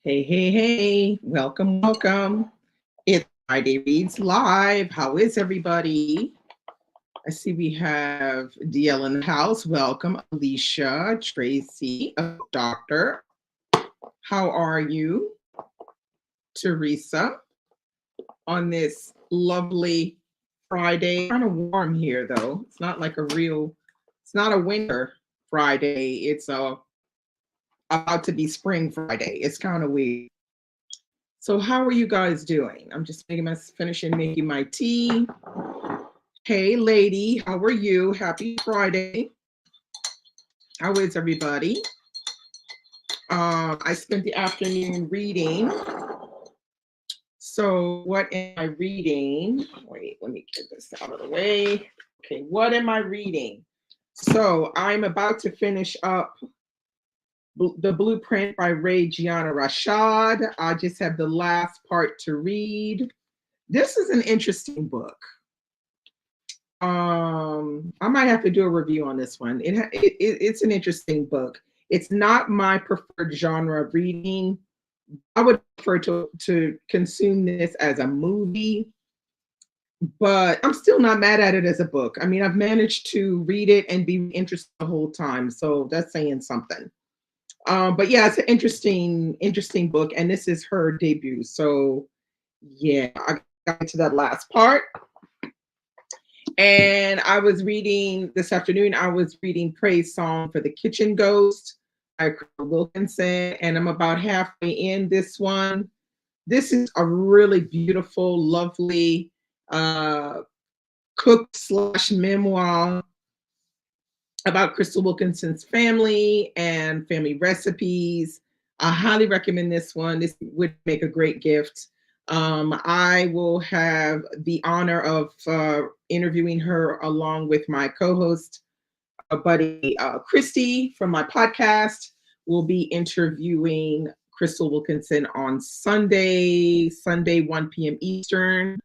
Hey, hey, hey, welcome, welcome. It's Friday Reads Live. How is everybody? I see we have DL in the house. Welcome, Alicia, Tracy, Doctor. How are you? Teresa, on this lovely Friday. Kind of warm here though. It's not like it's not a winter Friday. It's about to be spring Friday. It's kind of weird. So how are you guys doing? I'm just finishing making my tea. Hey lady, how are you? Happy Friday. How is everybody? I spent the afternoon reading. So what am I reading? Wait, let me get this out of the way. Okay, what am I reading? So I'm about to finish up The Blueprint by Ray Gianna Rashad. I just have the last part to read. This is an interesting book. I might have to do a review on this one. It's an interesting book. It's not my preferred genre of reading. I would prefer to consume this as a movie, but I'm still not mad at it as a book. I mean, I've managed to read it and be interested the whole time, so that's saying something. But yeah, it's an interesting book, and this is her debut. So yeah, I got to that last part. And I was reading this afternoon, I was reading Praise Song for the Kitchen Ghost by Crystal Wilkinson, and I'm about halfway in this one. This is a really beautiful, lovely cook slash memoir about Crystal Wilkinson's family and family recipes. I highly recommend this one. This would make a great gift. I will have the honor of interviewing her along with my co-host, buddy Christy from my podcast. We'll be interviewing Crystal Wilkinson on Sunday 1 p.m. Eastern,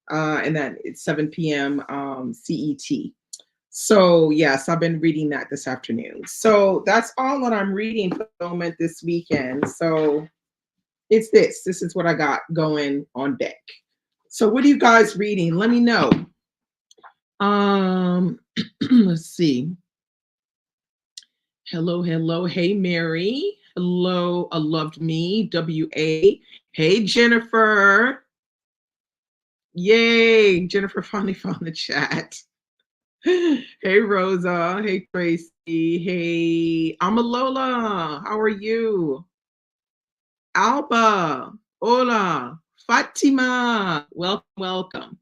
and then it's 7 p.m. CET. So yes, I've been reading that this afternoon. So that's all that I'm reading for the moment this weekend. So it's this. This is what I got going on deck. So what are you guys reading? Let me know. Let's see. Hello, hello. Hey, Mary. Hello, a loved me. WA. Hey, Jennifer. Yay, Jennifer finally found the chat. Hey, Rosa. Hey, Tracy. Hey, Amalola. How are you? Alba. Hola. Fatima. Welcome, welcome.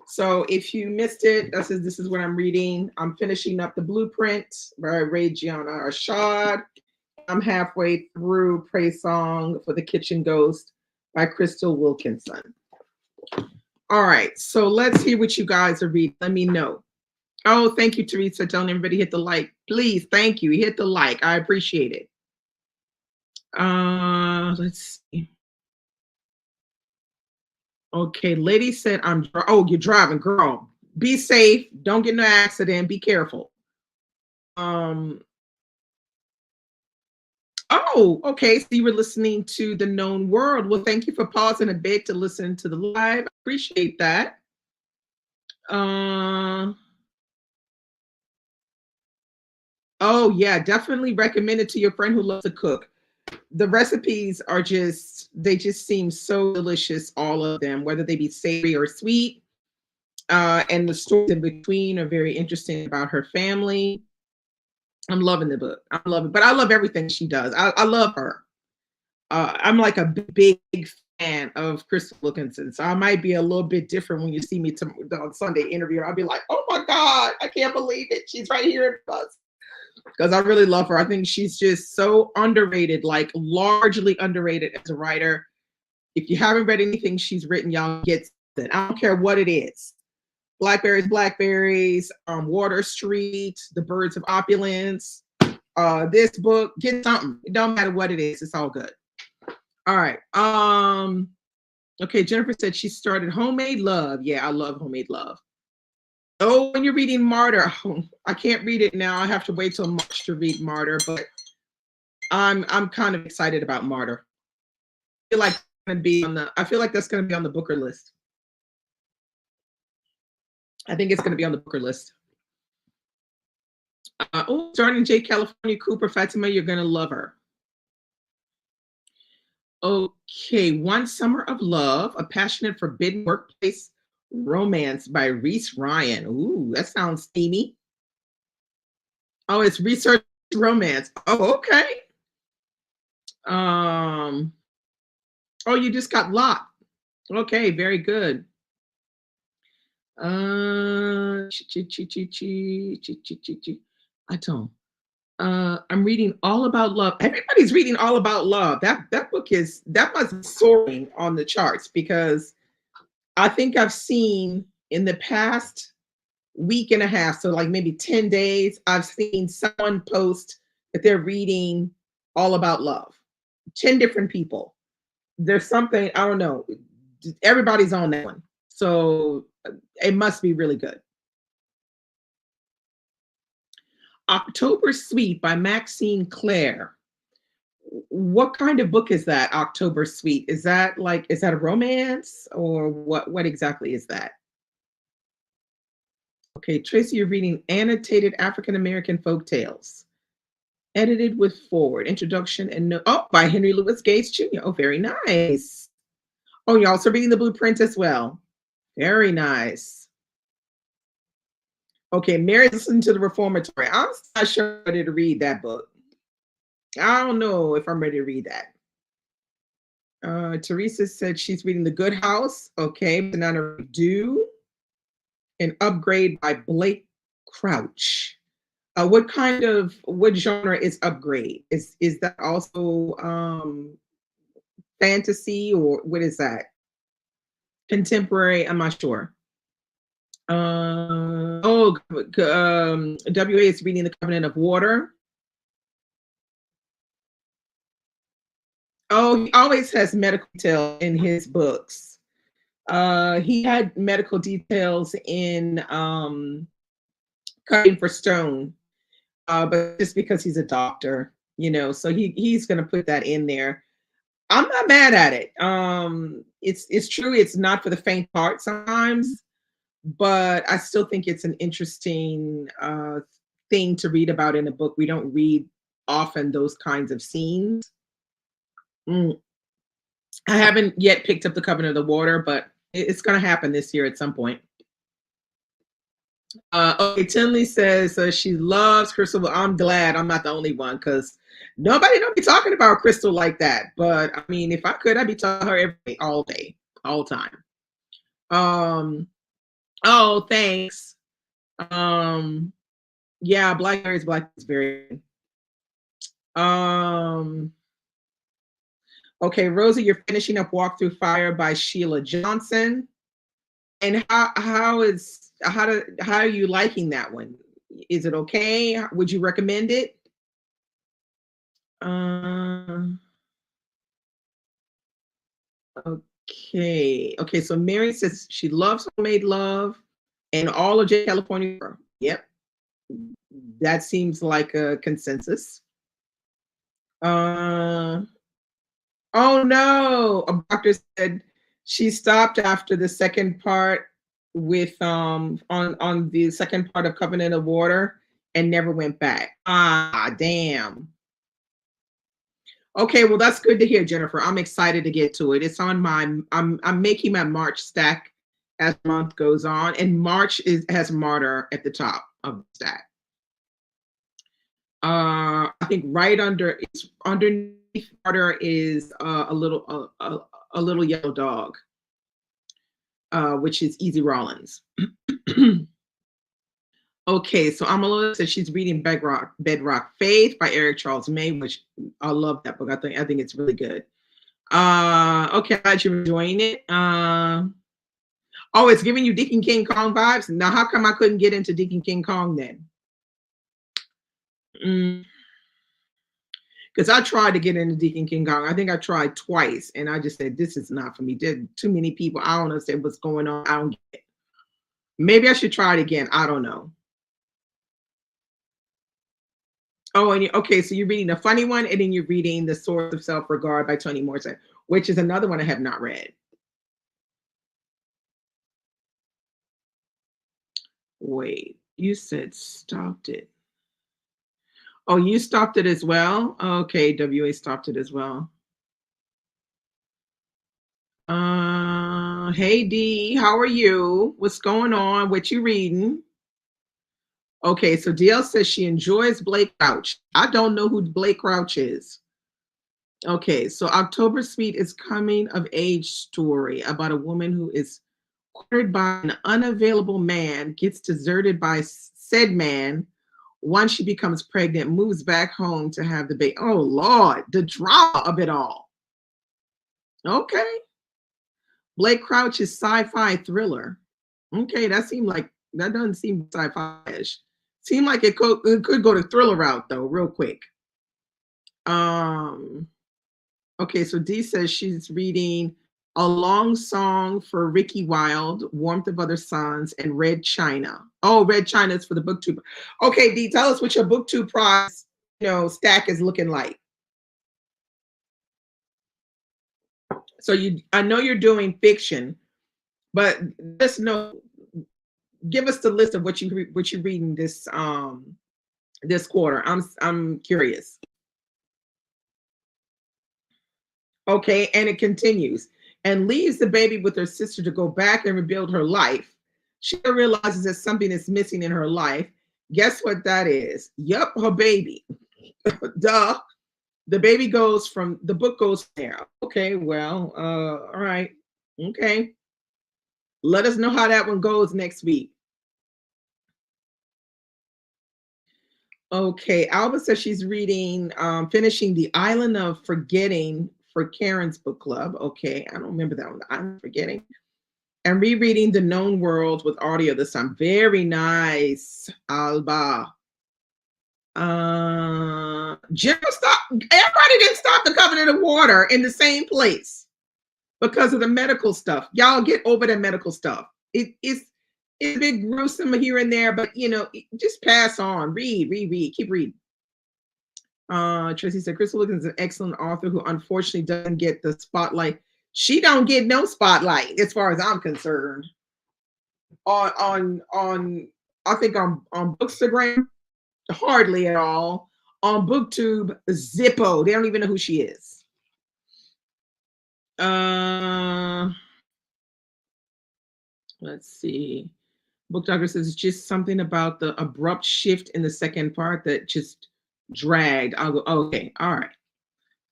So if you missed it, this is what I'm reading. I'm finishing up The Blueprint by Ray Gianna Rashad. I'm halfway through Praise Song for the Kitchen Ghost by Crystal Wilkinson. All right, so let's hear what you guys are reading. Let me know. Oh, thank you, Teresa. Telling everybody hit the like. Please, thank you. Hit the like. I appreciate it. Let's see. Okay, lady said you're driving, girl. Be safe. Don't get in an accident. Be careful. Oh, okay. So you were listening to The Known World. Well, thank you for pausing a bit to listen to the live. I appreciate that. Oh yeah, definitely recommend it to your friend who loves to cook. The recipes they just seem so delicious, all of them, whether they be savory or sweet. And the stories in between are very interesting about her family. I'm loving the book. I love it, but I love everything she does. I love her. I'm like a big fan of Crystal Wilkinson, so I might be a little bit different when you see me on Sunday interview. I'll be like, oh my God, I can't believe it. She's right here in us. Because I really love her. I think she's just so underrated, like largely underrated as a writer. If you haven't read anything she's written, y'all get it. I don't care what it is. Blackberries, Water Street, The Birds of Opulence, this book, get something. It don't matter what it is. It's all good. All right. Okay, Jennifer said she started Homemade Love. Yeah, I love Homemade Love. Oh, when you're reading Martyr, I can't read it now. I have to wait till March to read Martyr, but I'm kind of excited about Martyr. feel like gonna be on the I feel like that's gonna be on the Booker list. I think it's gonna be on the Booker list. Oh, Jordan J. California Cooper, Fatima, you're gonna love her. Okay, One Summer of Love, A Passionate Forbidden Workplace Romance by Reese Ryan. Ooh, that sounds steamy. Oh, it's research romance. Oh, okay. Um, oh, you just got locked. Okay, very good. I don't. I'm reading All About Love. Everybody's reading All About Love. That book is that must be soaring on the charts because I think I've seen in the past week and a half, so like maybe 10 days, I've seen someone post that they're reading All About Love. 10 different people. There's something, I don't know. Everybody's on that one. So it must be really good. October Sweet by Maxine Clare. What kind of book is that? October Sweet. Is that a romance or what exactly is that? Okay, Tracy, you're reading Annotated African American Folk Tales. Edited with forward, introduction, and no by Henry Louis Gates Jr. Oh, very nice. Oh, you're also reading the blueprint as well. Very nice. Okay, Mary listened to the Reformatory. I'm not sure I'm ready to read that book. I don't know if I'm ready to read that. Teresa said she's reading The Good House. Okay, Banana Do. An Upgrade by Blake Crouch. What genre is Upgrade? Is that also fantasy or what is that? Contemporary? I'm not sure. WA is reading The Covenant of Water. Oh, he always has medical detail in his books. He had medical details in Cutting for Stone, but just because he's a doctor, so he's going to put that in there. I'm not mad at it. It's true. It's not for the faint heart sometimes, but I still think it's an interesting thing to read about in a book. We don't read often those kinds of scenes. I haven't yet picked up The Covenant of the Water, but it's going to happen this year at some point. Okay, Tinley says she loves Crystal. Well, I'm glad I'm not the only one because nobody don't be talking about Crystal like that. But I mean, if I could, I'd be talking her every day, all day, all time. Oh, thanks. Yeah, Black is very. Okay, Rosie, you're finishing up Walk Through Fire by Sheila Johnson. And how are you liking that one? Is it okay? Would you recommend it? Okay. So Mary says she loves Homemade Love and all of J. California. Yep. That seems like a consensus. Oh no, a doctor said she stopped after the second part with on the second part of Covenant of Water and never went back. Ah, damn. Okay, well that's good to hear, Jennifer. I'm excited to get to it. It's on my I'm making my March stack as the month goes on, and March has Martyr at the top of the stack. I think right underneath Martyr is a little yellow dog, which is Easy Rollins. Okay, so Amala says she's reading Bedrock Faith by Eric Charles May, which I love that book. I think it's really good. Okay, glad you're enjoying it. Oh, it's giving you Deacon King Kong vibes. Now, how come I couldn't get into Deacon King Kong then? Because I tried to get into Deacon King Kong. I think I tried twice, and I just said, this is not for me. There's too many people. I don't understand what's going on. I don't get it. Maybe I should try it again. I don't know. Oh, and okay, so you're reading the funny one, and then you're reading The Source of Self-Regard by Toni Morrison, which is another one I have not read. Wait, you said stopped it. Oh, you stopped it as well? Okay, WA stopped it as well. Hey D, how are you? What's going on? What you reading? Okay, so DL says she enjoys Blake Crouch. I don't know who Blake Crouch is. Okay, so October Sweet is coming of age story about a woman who is courted by an unavailable man, gets deserted by said man. Once she becomes pregnant, moves back home to have the baby. Oh Lord, the drama of it all. Okay, Blake Crouch is sci-fi thriller. Okay, that doesn't seem sci-fi-ish. Seem like it could go to thriller route though, real quick. Um, okay, so D says she's reading A Long Song for Ricky Wilde, Warmth of Other Suns, and Red China. Oh, Red China is for the booktube. Okay, D, tell us what your booktube prize, stack is looking like. So I know you're doing fiction, but just know, give us the list of what you're reading this quarter. I'm curious. Okay, and it continues and leaves the baby with her sister to go back and rebuild her life. She realizes that something is missing in her life. Guess what that is? Yup, her baby. Duh. The baby goes from the book goes there. Okay, well, all right. Okay. Let us know how that one goes next week. Okay, Alba says she's reading, finishing The Island of Forgetting for Karen's book club. Okay, I don't remember that one. I'm forgetting. And rereading The Known World with audio this time. Very nice, Alba. General stop. Everybody didn't stop the Covenant of Water in the same place because of the medical stuff. Y'all get over the medical stuff. It's a bit gruesome here and there, but just pass on. Read, keep reading. Tracy said Crystal Wilkins is an excellent author who unfortunately doesn't get the spotlight. She don't get no spotlight as far as I'm concerned. On I think on Bookstagram, hardly at all. On BookTube, Zippo. They don't even know who she is. Let's see. Book Doctor says it's just something about the abrupt shift in the second part that just dragged. I'll go, okay, all right.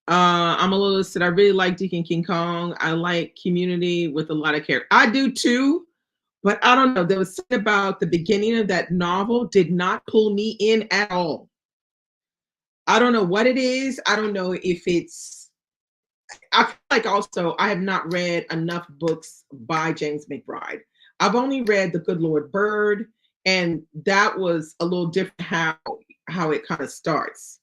I'm a little said I really like Deacon King Kong. I like Community with a lot of character. I do too, but I don't know. There was something about the beginning of that novel did not pull me in at all. I don't know what it is. I don't know if it's. I feel like also I have not read enough books by James McBride. I've only read The Good Lord Bird, and that was a little different how it kind of starts.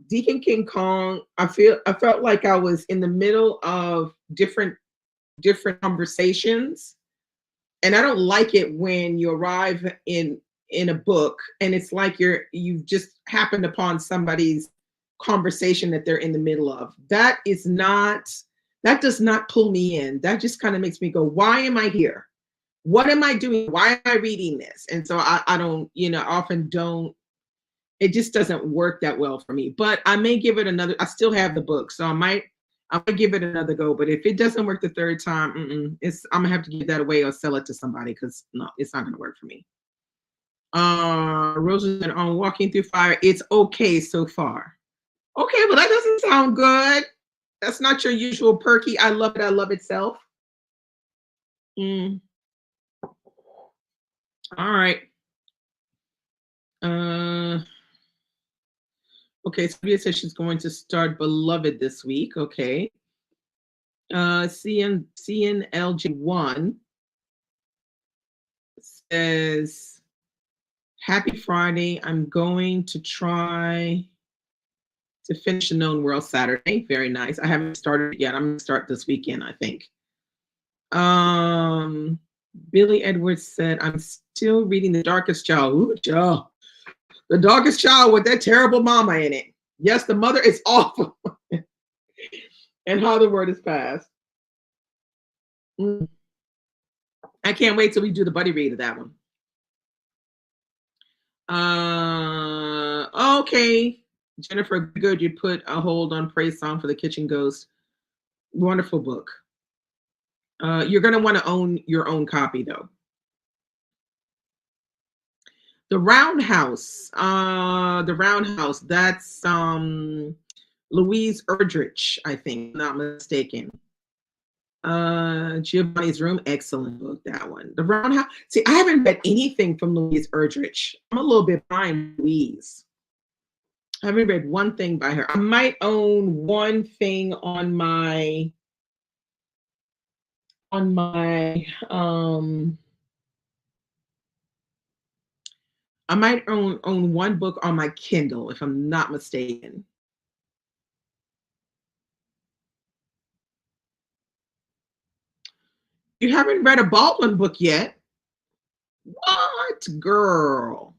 Deacon King Kong, I felt like I was in the middle of different conversations, and I don't like it when you arrive in a book and it's like you've just happened upon somebody's conversation that they're in the middle of. That does not pull me in. That just kind of makes me go, why am I here? What am I doing? Why am I reading this? And so I don't, often don't. It just doesn't work that well for me. But I may give it another. I still have the book, so I might give it another go. But if it doesn't work the third time, I'm gonna have to give that away or sell it to somebody because no, it's not gonna work for me. Rosa said on Walking Through Fire, it's okay so far. Okay, well that doesn't sound good. That's not your usual perky. I love it. I love itself. All right. Okay, Sophia says she's going to start Beloved this week. Okay. CNLG1 says, happy Friday. I'm going to try to finish The Known World Saturday. Very nice. I haven't started yet. I'm going to start this weekend, I think. Billy Edwards said, I'm still reading The Darkest Child. Ooh, Joe. The Darkest Child with that terrible mama in it. Yes, the mother is awful. And How the Word is Passed. Mm. I can't wait till we do the buddy read of that one. Okay. Jennifer, good. You put a hold on Praise Song for the Kitchen Ghost. Wonderful book. You're going to want to own your own copy, though. The Roundhouse. That's Louise Erdrich, I think, not mistaken. Giovanni's Room, excellent book, that one. The Roundhouse. See, I haven't read anything from Louise Erdrich. I'm a little bit behind Louise. I haven't read one thing by her. I might own one thing on my I might own one book on my Kindle, if I'm not mistaken. You haven't read a Baldwin book yet? What, girl?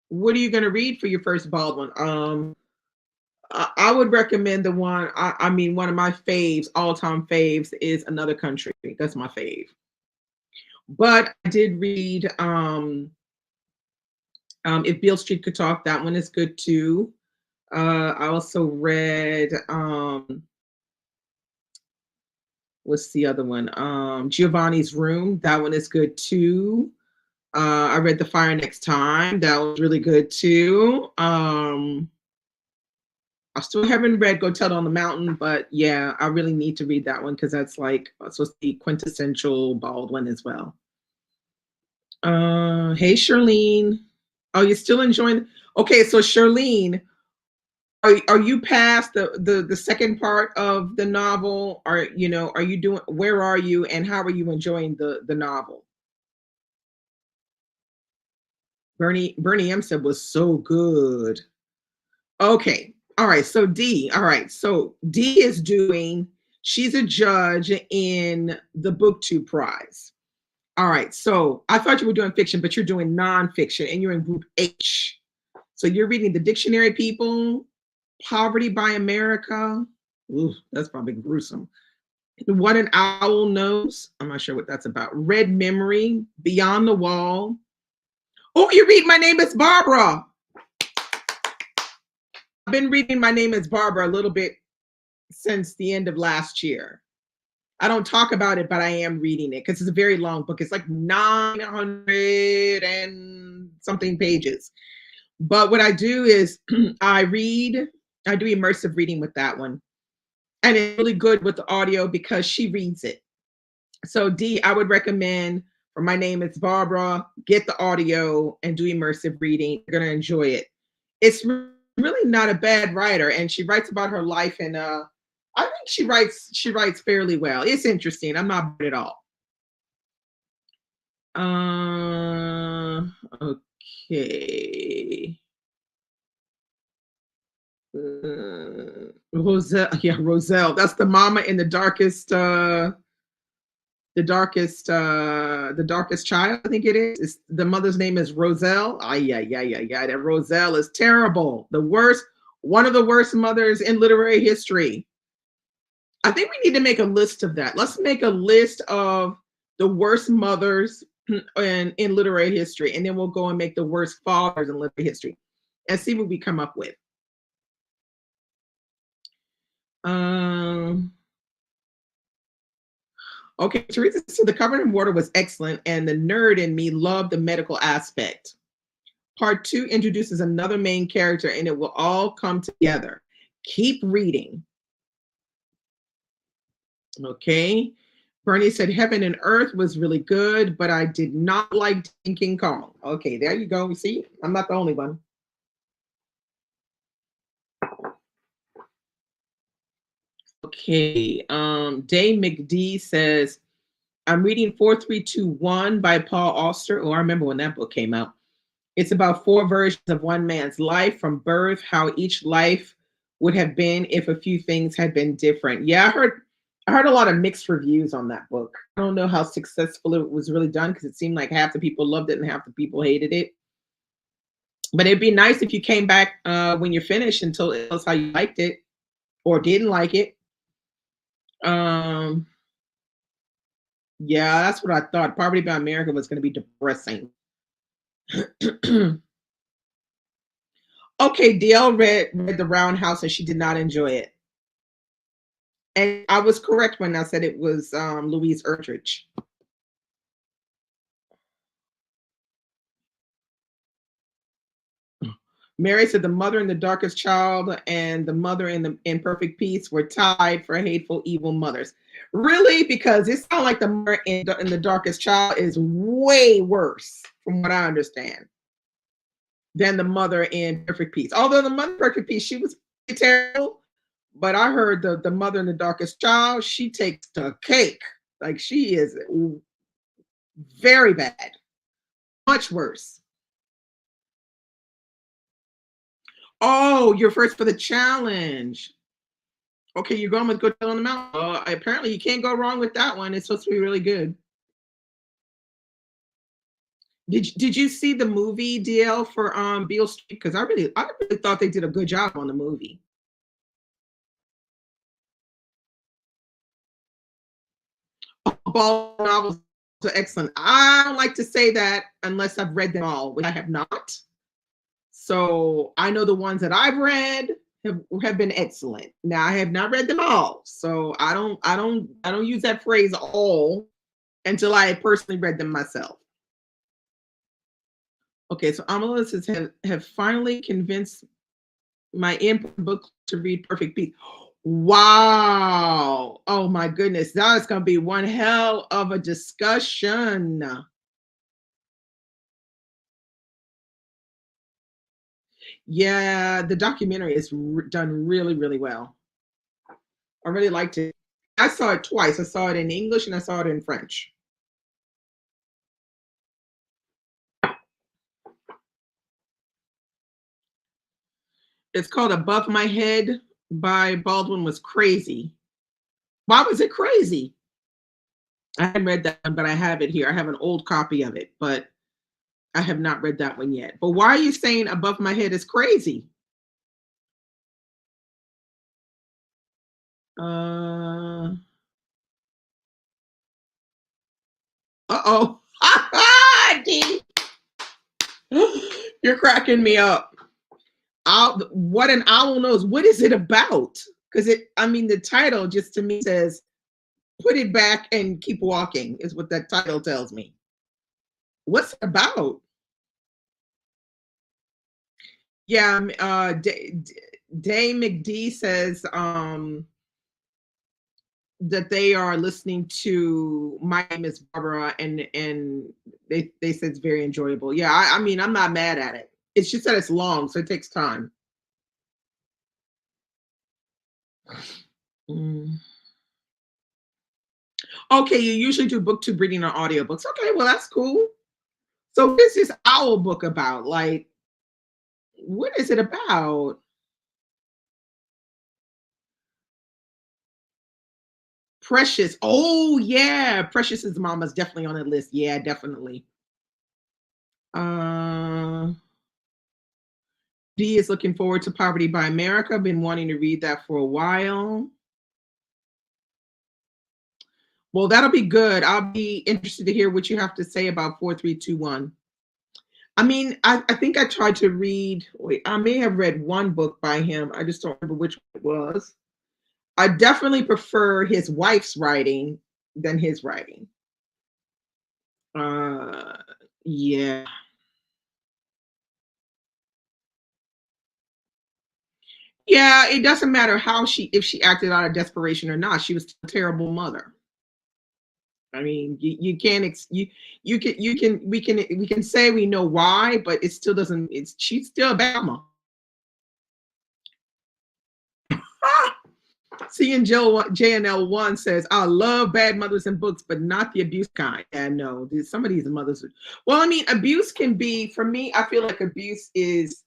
What are you going to read for your first Baldwin? I would recommend the one. I mean, one of my faves, all-time faves, is Another Country. That's my fave. But I did read If Beale Street Could Talk. That one is good too. I also read what's the other one? Giovanni's Room. That one is good too. I read The Fire Next Time. That was really good too. I still haven't read Go Tell It on the Mountain, but yeah, I really need to read that one because that's like supposed to be quintessential Baldwin as well. Hey, Charlene. Oh, you're still enjoying? Okay, so Charlene, are you past the second part of the novel? Are you doing? Where are you, and how are you enjoying the novel? Bernie M said was so good. Okay, all right. So D, all right. So D is doing. She's a judge in the BookTube Prize. All right. So I thought you were doing fiction, but you're doing nonfiction, and you're in Group H. So you're reading The Dictionary People, Poverty by America. Ooh, that's probably gruesome. What an Owl Knows. I'm not sure what that's about. Red Memory, Beyond the Wall. Oh, you read My Name is Barbara. I've been reading My Name is Barbara a little bit since the end of last year. I don't talk about it, but I am reading it because it's a very long book. It's like 900 and something pages. But what I do is I do immersive reading with that one. And it's really good with the audio because she reads it. So D, I would recommend for My Name is Barbara, get the audio and do immersive reading. You're going to enjoy it. It's really not a bad writer, and she writes about her life, and I think she writes fairly well. It's interesting. I'm not bad at all. Okay. Roselle, yeah, Roselle. That's the mama in the darkest child, I think it is. The mother's name is Roselle. Yeah. That Roselle is terrible. One of the worst mothers in literary history. I think we need to make a list of that. Let's make a list of the worst mothers in literary history, and then we'll go and make the worst fathers in literary history and see what we come up with. Okay, Teresa said The Covered in Water was excellent, and the nerd in me loved the medical aspect. Part 2 introduces another main character, and it will all come together. Keep reading. Okay. Bernie said Heaven and Earth was really good, but I did not like King Kong. Okay, there you go. See, I'm not the only one. Okay. Day McD says, I'm reading 4321 by Paul Auster. Oh, I remember when that book came out. It's about 4 versions of one man's life from birth, how each life would have been if a few things had been different. Yeah, I heard I heard a lot of mixed reviews on that book. I don't know how successful it was really done because it seemed like half the people loved it and half the people hated it. But it'd be nice if you came back when you're finished and told us how you liked it or didn't like it. Um, yeah, that's what I thought. Poverty by America was going to be depressing. Okay, DL read The Roundhouse and she did not enjoy it. And I was correct when I said it was Louise Erdrich. Mary said the mother in The Darkest Child and the mother in the In Perfect Peace were tied for hateful, evil mothers. Really? Because it sounds like the mother in The Darkest Child is way worse, from what I understand, than the mother in Perfect Peace. Although the mother in Perfect Peace, she was terrible, but I heard the mother in The Darkest Child, she takes the cake. Like she is very bad, much worse. Oh, you're first for the challenge. Okay, you're going with Good Till on the Mountain. Apparently, you can't go wrong with that one. It's supposed to be really good. Did you see the movie DL for Beale Street? Because I really thought they did a good job on the movie. All novels are excellent. I don't like to say that unless I've read them all, which I have not. So I know the ones that I've read have been excellent. Now I have not read them all, so I don't use that phrase all until I personally read them myself. Okay, so Amalus says have finally convinced my input book to read Perfect Peace. Wow. Oh my goodness. That is gonna be one hell of a discussion. Yeah, the documentary is done really, really well. I really liked it. I saw it twice. I saw it in English and I saw it in French. It's called Above My Head by Baldwin Was Crazy. Why was it crazy? I haven't read that one, but I have it here. I have an old copy of it, but I have not read that one yet. But why are you saying Above My Head is crazy? Uh oh. D, you're cracking me up. What an owl knows. What is it about? Because I mean, the title just to me says, put it back and keep walking, is what that title tells me. What's it about? Yeah, Day McD says that they are listening to My Name is Barbara, and they said it's very enjoyable. Yeah, I mean, I'm not mad at it. It's just that it's long, so it takes time. Mm. Okay, you usually do booktube reading or audiobooks. Okay, well that's cool. So what is this owl book about? Like, what is it about? Precious. Oh yeah, Precious's mama's definitely on the list. Yeah, definitely. Uh, D is looking forward to Poverty by America. Been wanting to read that for a while. Well, that'll be good. I'll be interested to hear what you have to say about 4321. I mean, I think I tried to read, wait, I may have read one book by him. I just don't remember which one it was. I definitely prefer his wife's writing than his writing. Uh, yeah. Yeah, it doesn't matter how if she acted out of desperation or not. She was a terrible mother. I mean, you can't we can say we know why, but it still doesn't. It's she's still Bama. Seeing Jill JNL1 says, I love bad mothers in books, but not the abuse kind. And no, some of these mothers. Well, I mean, abuse can be, for me, I feel like abuse is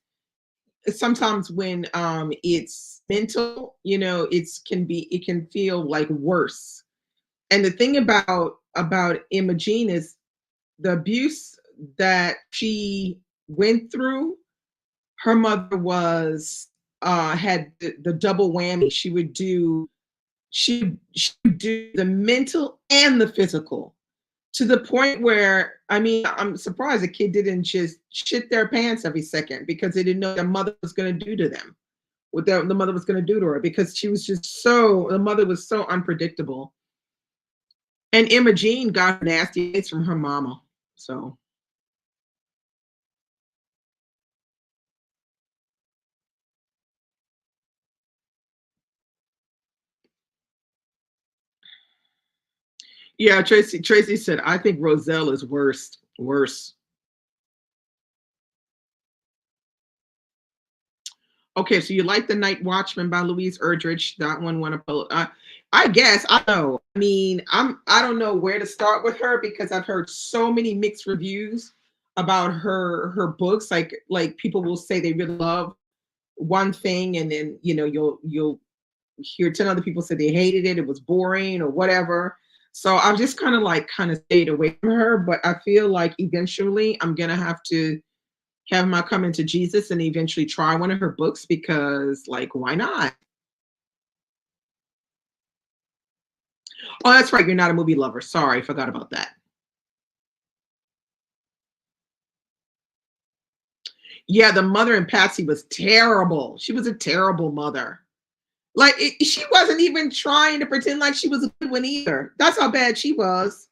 sometimes when it's mental, it's can be it can feel like worse. And the thing about Imogene is the abuse that she went through. Her mother was had the double whammy. She would do the mental and the physical, to the point where, I mean, I'm surprised a kid didn't just shit their pants every second because they didn't know what their mother was going to do to them, what the mother was going to do to her, because she was just so the mother was so unpredictable. And Imogene got nasty face from her mama. So yeah, Tracy said, I think Roselle is worst. Worse. Okay, so you like The Night Watchman by Louise Erdrich. That one won a I guess I know. I mean, I don't know where to start with her because I've heard so many mixed reviews about her books. Like people will say they really love one thing, and then you'll hear 10 other people say they hated it, it was boring or whatever. So I've just kind of stayed away from her, but I feel like eventually I'm gonna have to have my come into Jesus and eventually try one of her books because, like, why not? Oh, that's right. You're not a movie lover. Sorry, I forgot about that. Yeah, the mother in Patsy was terrible. She was a terrible mother. Like, she wasn't even trying to pretend like she was a good one either. That's how bad she was.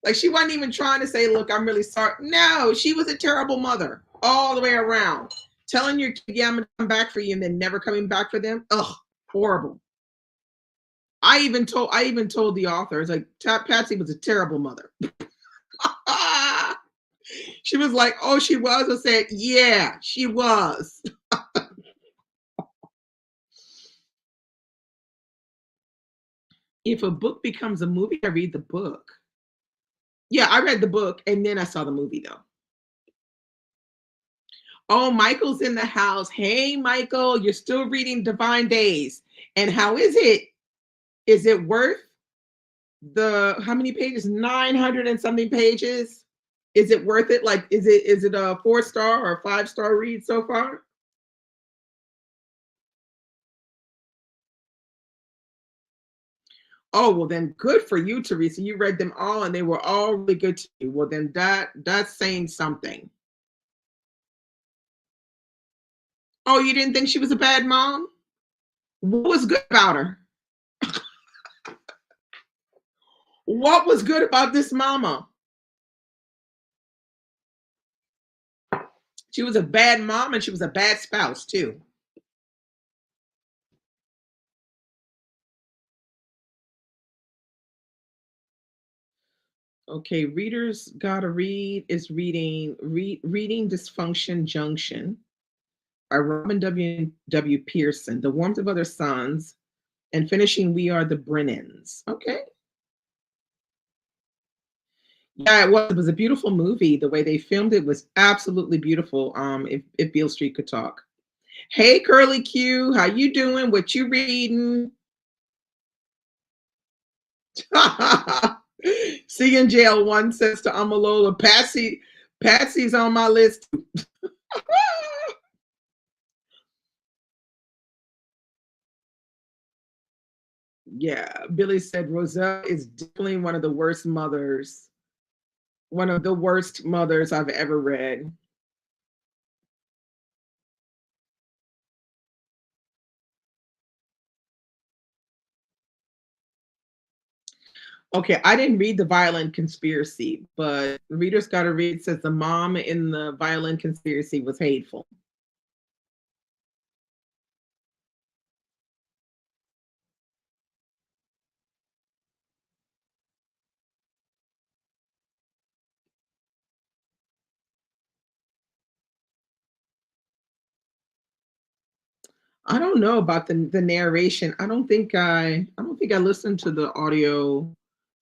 Like, she wasn't even trying to say, "Look, I'm really sorry." No, she was a terrible mother all the way around. Telling your kid, "Yeah, I'm gonna come back for you," and then never coming back for them. Ugh, horrible. I even told the author, it's like, Patsy was a terrible mother. She was like, "Oh, she was." I said, "Yeah, she was." If a book becomes a movie, I read the book. Yeah, I read the book and then I saw the movie though. Oh, Michael's in the house. Hey, Michael, you're still reading Divine Days. And how is it? Is it worth the how many pages? 900 and something pages? Is it worth it? Like, is it a 4 star or a 5 star read so far? Oh, well then good for you, Teresa. You read them all and they were all really good to you. Well, then that's saying something. Oh, you didn't think she was a bad mom? What was good about her? What was good about this mama? She was a bad mom and she was a bad spouse too. Okay, readers gotta read is reading Dysfunction Junction by Robin W. Pearson, The Warmth of Other Suns, and finishing We Are the Brennans. Okay. Yeah, it was a beautiful movie. The way they filmed it was absolutely beautiful. If Beale Street could talk. Hey, Curly Q, how you doing? What you reading? See in jail. One says to Amalola, Patsy's on my list. Yeah, Billy said Roselle is definitely one of the worst mothers I've ever read. Okay, I didn't read The Violent Conspiracy, but Reader's Gotta Read says the mom in The Violent Conspiracy was hateful. I don't know about the narration. I don't think I listened to the audio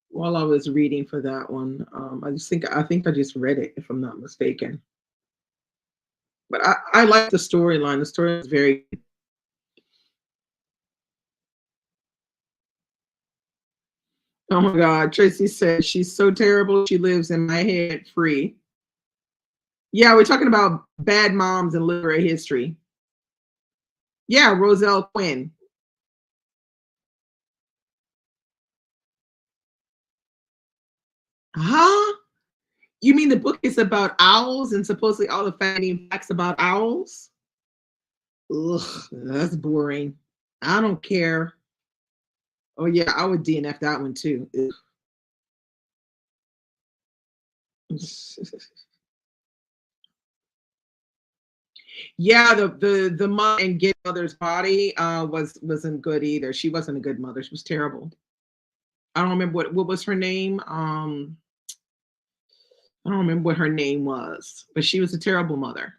while I was reading for that one. I think I just read it if I'm not mistaken. But I like the storyline. The story is very. Oh my God. Tracy said she's so terrible. She lives in my head free. Yeah, we're talking about bad moms in literary history. Yeah, Roselle Quinn. Huh? You mean the book is about owls and supposedly all the fascinating facts about owls? Ugh, that's boring. I don't care. Oh yeah, I would DNF that one too. Yeah, the mom and Get Mother's Body wasn't good either. She wasn't a good mother. She was terrible. I don't remember what was her name. I don't remember what her name was, but she was a terrible mother.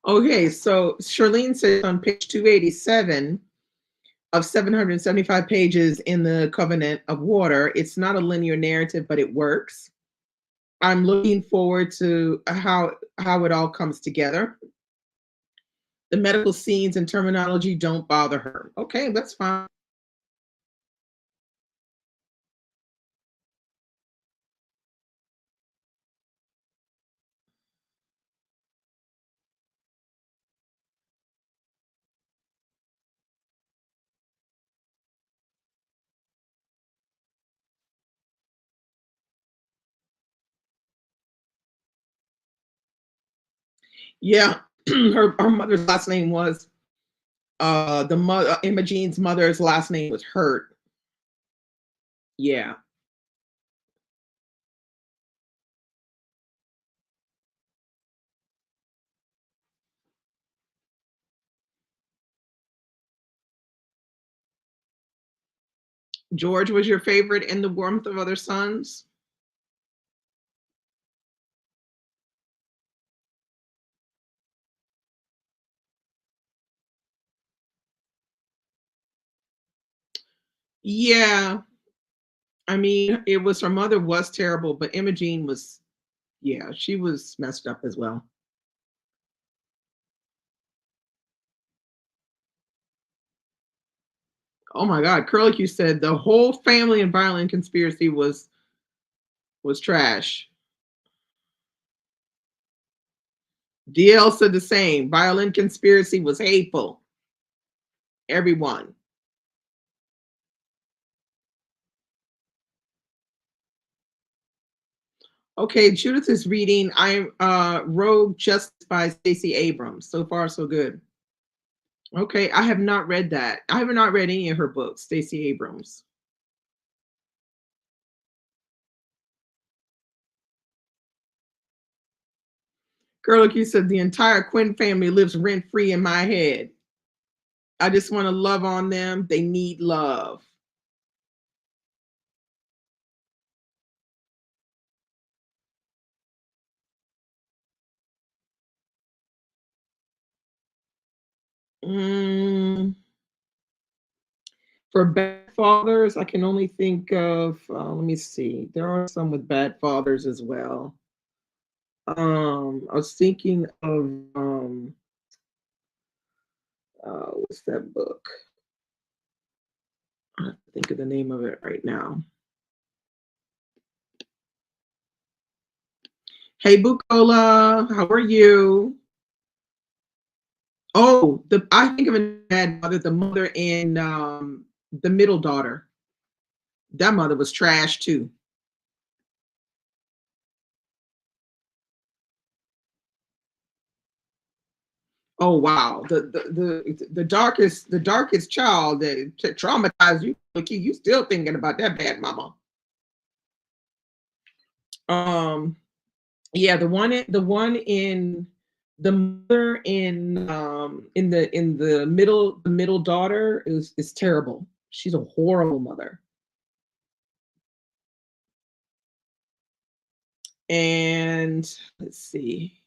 Okay, so Charlene says on page 287 of 775 pages in the Covenant of Water, it's not a linear narrative, but it works. I'm looking forward to how it all comes together. The medical scenes and terminology don't bother her. Okay, that's fine. Yeah, her mother's last name was the mother Imogene's mother's last name was Hurt. Yeah. George was your favorite in The Warmth of Other Suns? Yeah. I mean, it was her mother was terrible, but Imogene was, yeah, she was messed up as well. Oh my God, Curlicue said the whole family and violent conspiracy was trash. DL said the same. Violent conspiracy was hateful. Everyone. Okay, Judith is reading I'm Rogue Justice by Stacey Abrams. So far, so good. Okay, I have not read that. I have not read any of her books, Stacey Abrams. Girl, like you said, the entire Quinn family lives rent free in my head. I just want to love on them. They need love. Mm, for bad fathers, I can only think of, let me see, there are some with bad fathers as well. I was thinking of, what's that book? I have to think of the name of it right now. Hey, Bukola, how are you? Oh, I think of a bad mother, the mother in The Middle Daughter. That mother was trash too. Oh wow, the darkest child that traumatized you. Like you still thinking about that bad mama. Um, yeah, the one in the mother in the middle daughter is terrible. She's a horrible mother. And let's see.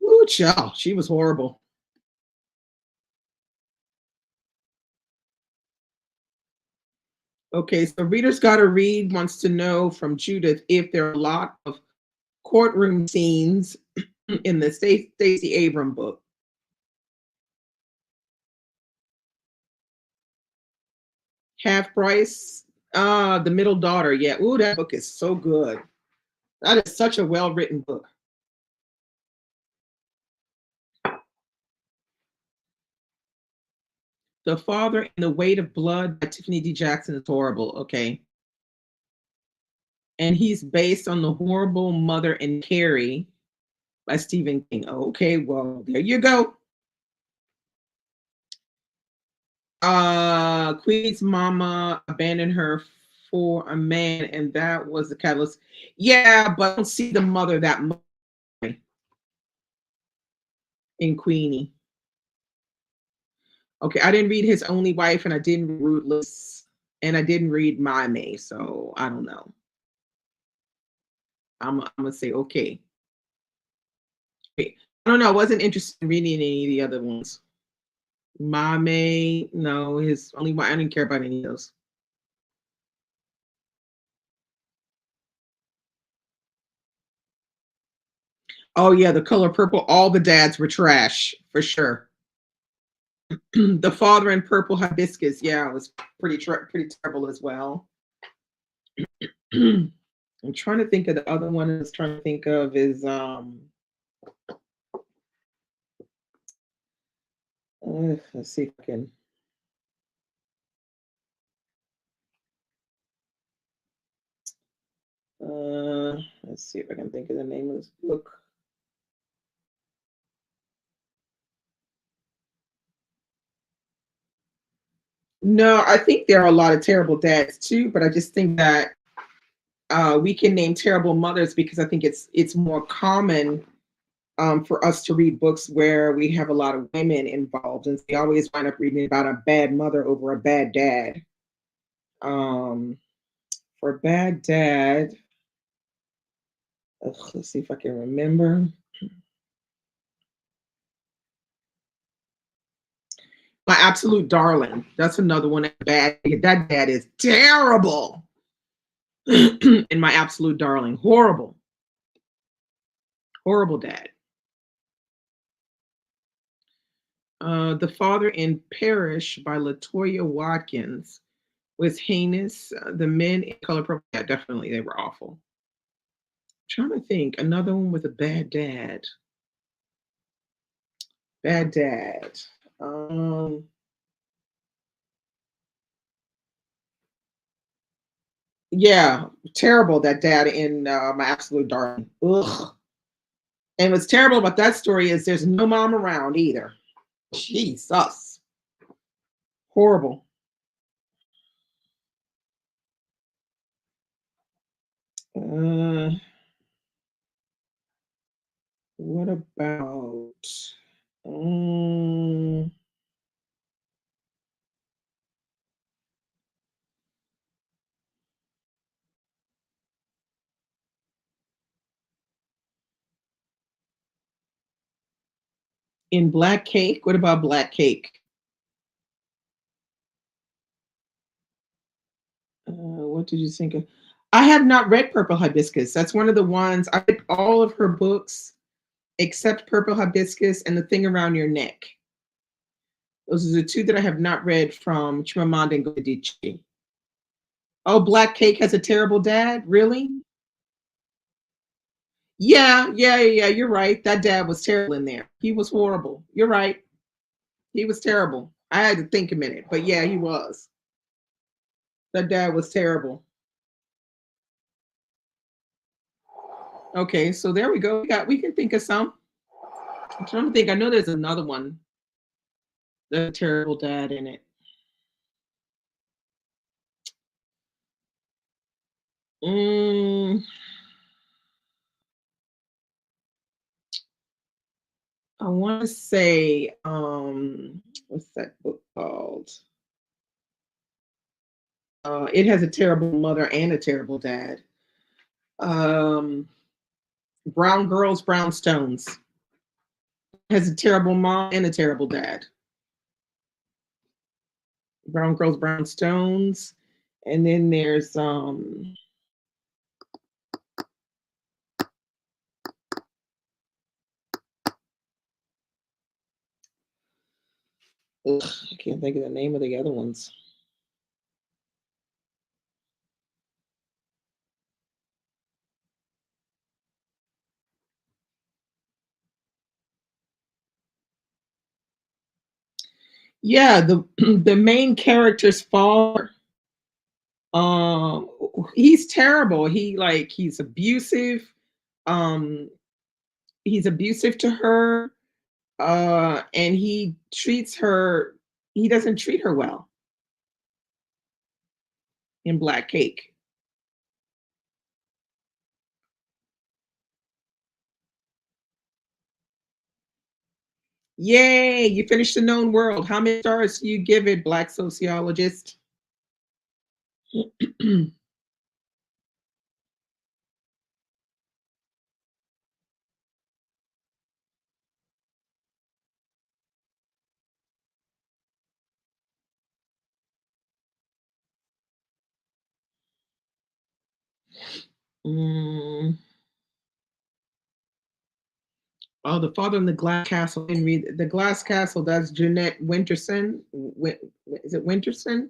Ooh, child, she was horrible. Okay, so Readers Gotta Read wants to know from Judith if there are a lot of courtroom scenes in the Stacey Abram book. Half Price, The Middle Daughter. Yeah, ooh, that book is so good. That is such a well-written book. The Father and the Weight of Blood by Tiffany D. Jackson is horrible. Okay. And he's based on The Horrible Mother and Carrie by Stephen King. Okay, well, there you go. Queen's mama abandoned her for a man, and that was the catalyst. Yeah, but I don't see the mother that much in Queenie. Okay, I didn't read His Only Wife, and I didn't read Rootless, and I didn't read My May, so I don't know. I'm gonna say okay. I don't know. I wasn't interested in reading any of the other ones. My May, no, His Only Wife. I didn't care about any of those. Oh yeah, The Color Purple. All the dads were trash for sure. The Father in Purple Hibiscus. Yeah, it was pretty terrible as well. I'm trying to think of the other one I was trying to think of is let's see if I can. Let's see if I can think of the name of this book. No, I think there are a lot of terrible dads too, but I just think that we can name terrible mothers because I think it's more common for us to read books where we have a lot of women involved, and we always wind up reading about a bad mother over a bad dad. Um, for Bad Dad, ugh, let's see if I can remember. My Absolute Darling. That's another one. That dad is terrible. In My Absolute Darling, horrible, horrible dad. The Father in Parish by Latoya Watkins was heinous. The Men in Color Purple, yeah, definitely they were awful. I'm trying to think another one with a bad dad. Bad dad. Um, yeah, terrible. That dad in My Absolute Darling. Ugh. And what's terrible about that story is there's no mom around either. Jesus. Horrible. Uh, what about um, in Black Cake? What about Black Cake? What did you think of? I have not read Purple Hibiscus. That's one of the ones I read all of her books except Purple Hibiscus and The Thing Around Your Neck. Those are the two that I have not read from Chimamanda Ngozi Adichie. Oh, Black Cake has a terrible dad? Really? Yeah. You're right. That dad was terrible in there. He was horrible. You're right. He was terrible. I had to think a minute, but yeah, he was. That dad was terrible. Okay, so there we go. We can think of some. I'm trying to think. I know there's another one. The terrible dad in it. Mm, I want to say, what's that book called? It has a terrible mother and a terrible dad. Um, Brown Girls, Brown Stones. It has a terrible mom and a terrible dad. Brown Girls, Brown Stones. And then there's ugh, I can't think of the name of the other ones. Yeah, the the main character's father, um he's terrible. He's abusive. Um he's abusive to her, and he doesn't treat her well in Black Cake. Yay, you finished The Known World. How many stars do you give it, Black sociologist? Mm, oh, The Father in the Glass Castle. I didn't read The Glass Castle. That's Jeanette Winterson. Is it Winterson?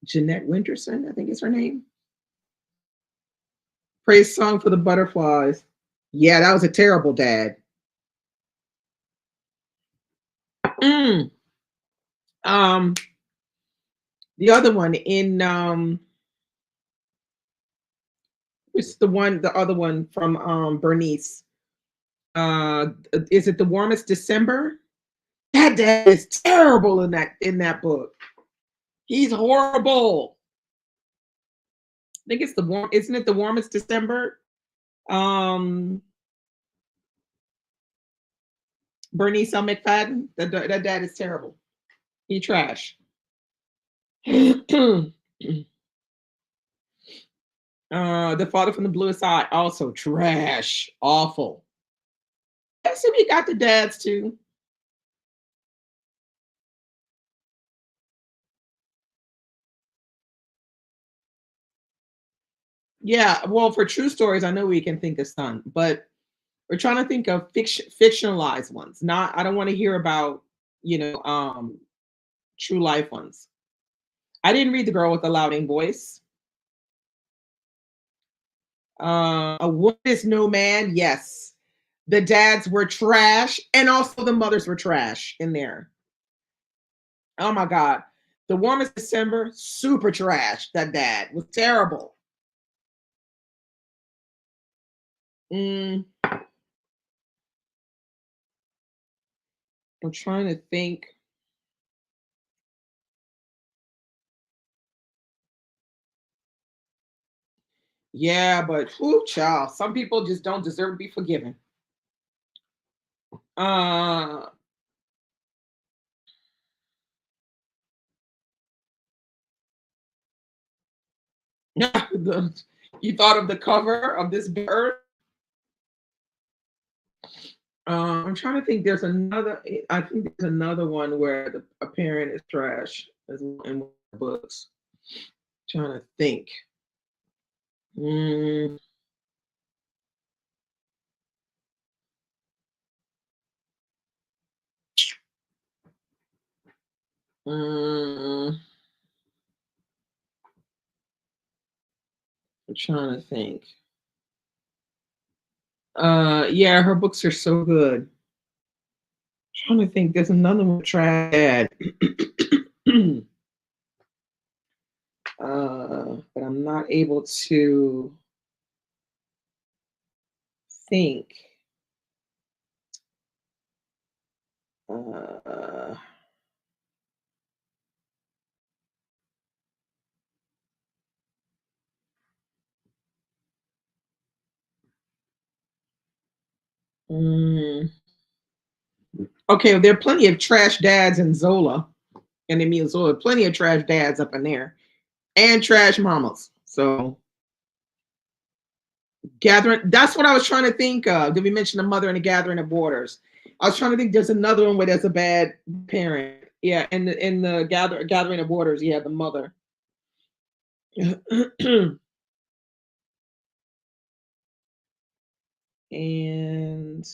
Jeanette Winterson, I think is her name. Praise Song for the Butterflies. Yeah, that was a terrible dad. Mm. Um, the other one in it's the other one from Bernice. Is it The Warmest December? That dad is terrible in that book. He's horrible. I think it's isn't it The Warmest December? Um Bernice L. McFadden. That dad is terrible. He trash. The Father from the Bluest Eye, also trash, awful. I see we got the dads too. Yeah, well, for true stories, I know we can think of some, but we're trying to think of fictionalized ones. Not, I don't want to hear about, true life ones. I didn't read The Girl with the Louding Voice. A Woman is No Man, yes. The dads were trash, and also the mothers were trash in there. Oh my God. The Warmest December, super trash. That dad was terrible. Mm, I'm trying to think. Yeah, but whoo, child, some people just don't deserve to be forgiven. Uh, the, you thought of the cover of this bird? I'm trying to think. There's another. I think there's another one where a parent is trash in one of the books. Trying to think. Mm, mm, I'm trying to think. Yeah, her books are so good. Trying to think. There's another one. Trash. But I'm not able to think. Uh, mm, okay, there are plenty of trash dads in Zola and Emile Zola. Plenty of trash dads up in there, and trash mamas. So gathering. That's what I was trying to think of. Did we mention the mother and the gathering of borders? I was trying to think. There's another one where there's a bad parent. Yeah, in the gathering of borders, yeah, the mother. And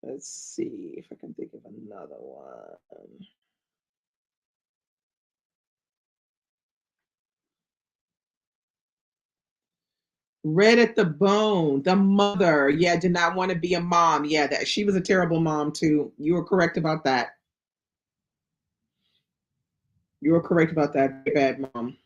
let's see if I can think of another one. Red at the Bone, the mother. Yeah, did not want to be a mom. Yeah, that she was a terrible mom too. You were correct about that. You were correct about that. Bad mom.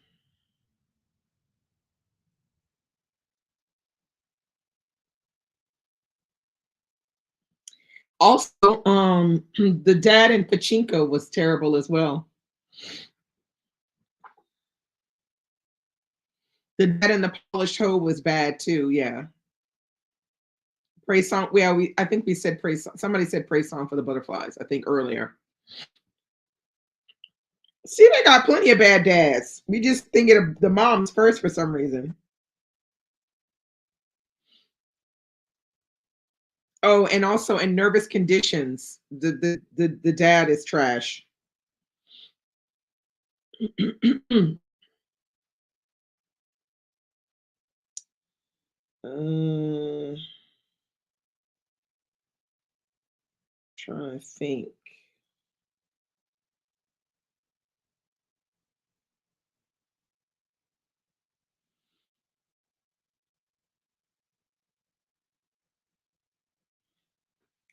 Also, the dad in Pachinko was terrible as well. The dad in the Polished Hoe was bad too. Yeah. Praise song. Yeah, we. I think we said praise. Somebody said praise song for the butterflies. I think earlier. See, they got plenty of bad dads. We just thinking of the moms first for some reason. Oh, and also in Nervous Conditions, the dad is trash. uh, Trying to think.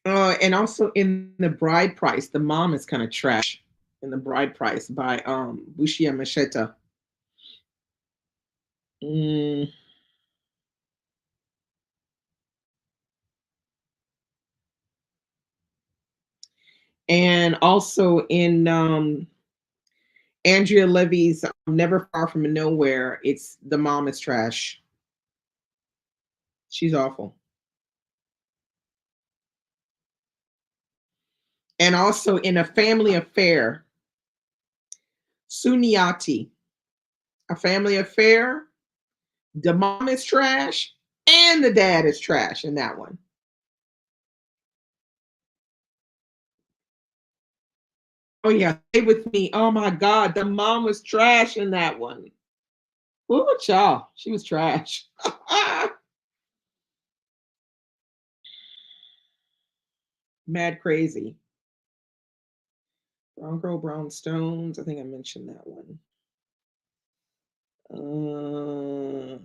And also in The Bride Price, the mom is kind of trash in The Bride Price by Bushia Macheta. Mm, and also in Andrea Levy's Never Far From Nowhere, it's the mom is trash. She's awful. And also in A Family Affair, Suniati, A Family Affair, the mom is trash and the dad is trash in that one. Oh yeah, stay with me. Oh my God, the mom was trash in that one. Ooh, child, she was trash. Mad crazy. Brown Girl, Brown Stones. I think I mentioned that one. Uh,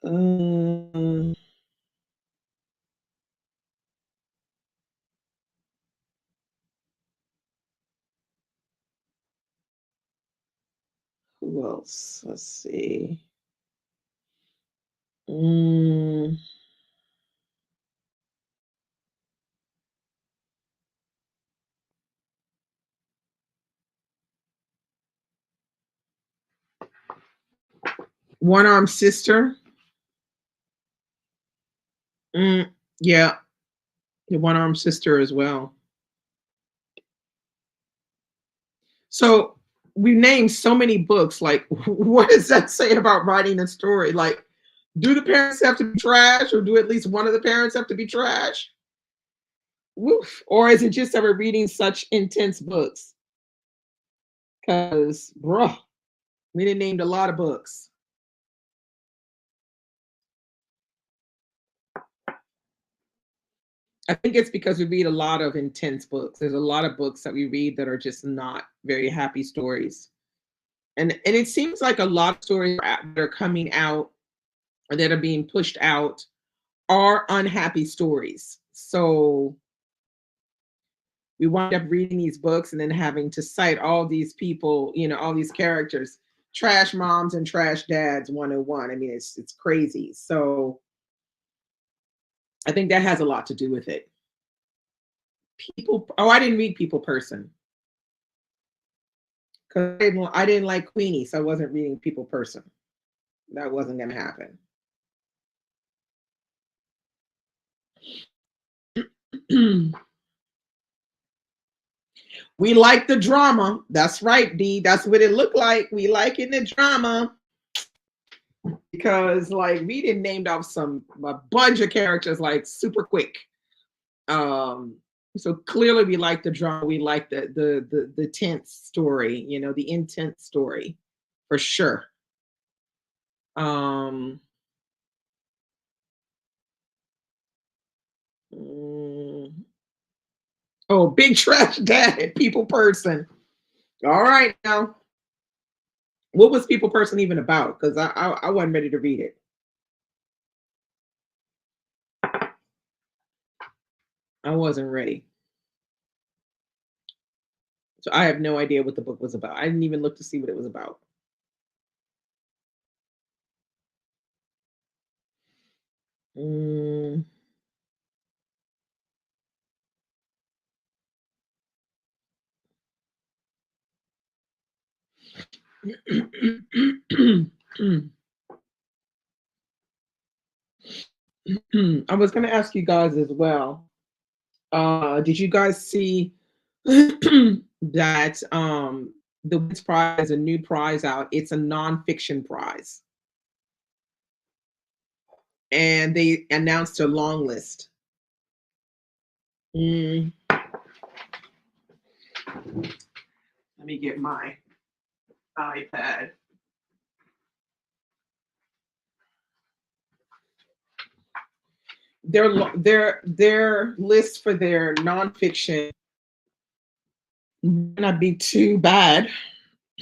uh, who else? Let's see. Mm, One Armed Sister. Mm, yeah, the One Armed Sister as well. So we named so many books. Like, what does that say about writing a story? Like, do the parents have to be trash, or do at least one of the parents have to be trash? Woof. Or is it just that we're reading such intense books? Because, bruh, we didn't named a lot of books. I think it's because we read a lot of intense books. There's a lot of books that we read that are just not very happy stories. And it seems like a lot of stories that are coming out or that are being pushed out are unhappy stories. So we wind up reading these books and then having to cite all these people, all these characters, trash moms and trash dads 101. I mean, it's crazy. So I think that has a lot to do with it. I didn't read People Person because I didn't like Queenie, so I wasn't reading People Person. That wasn't going to happen. We like the drama. That's right, D. That's what it looked like. We like in the drama because, like, we didn't named off a bunch of characters like super quick. Um, so clearly we like the drama, we like the tense story, you know, the intense story for sure. Um, mm, oh, Big Trash Dad, People Person. All right now. What was People Person even about? Because I wasn't ready to read it. I wasn't ready. So I have no idea what the book was about. I didn't even look to see what it was about. Mm. I was going to ask you guys as well. Did you guys see that the Wits Prize is a new prize out? It's a nonfiction prize, and they announced a long list. Mm, let me get my iPad. Their list for their nonfiction might not be too bad.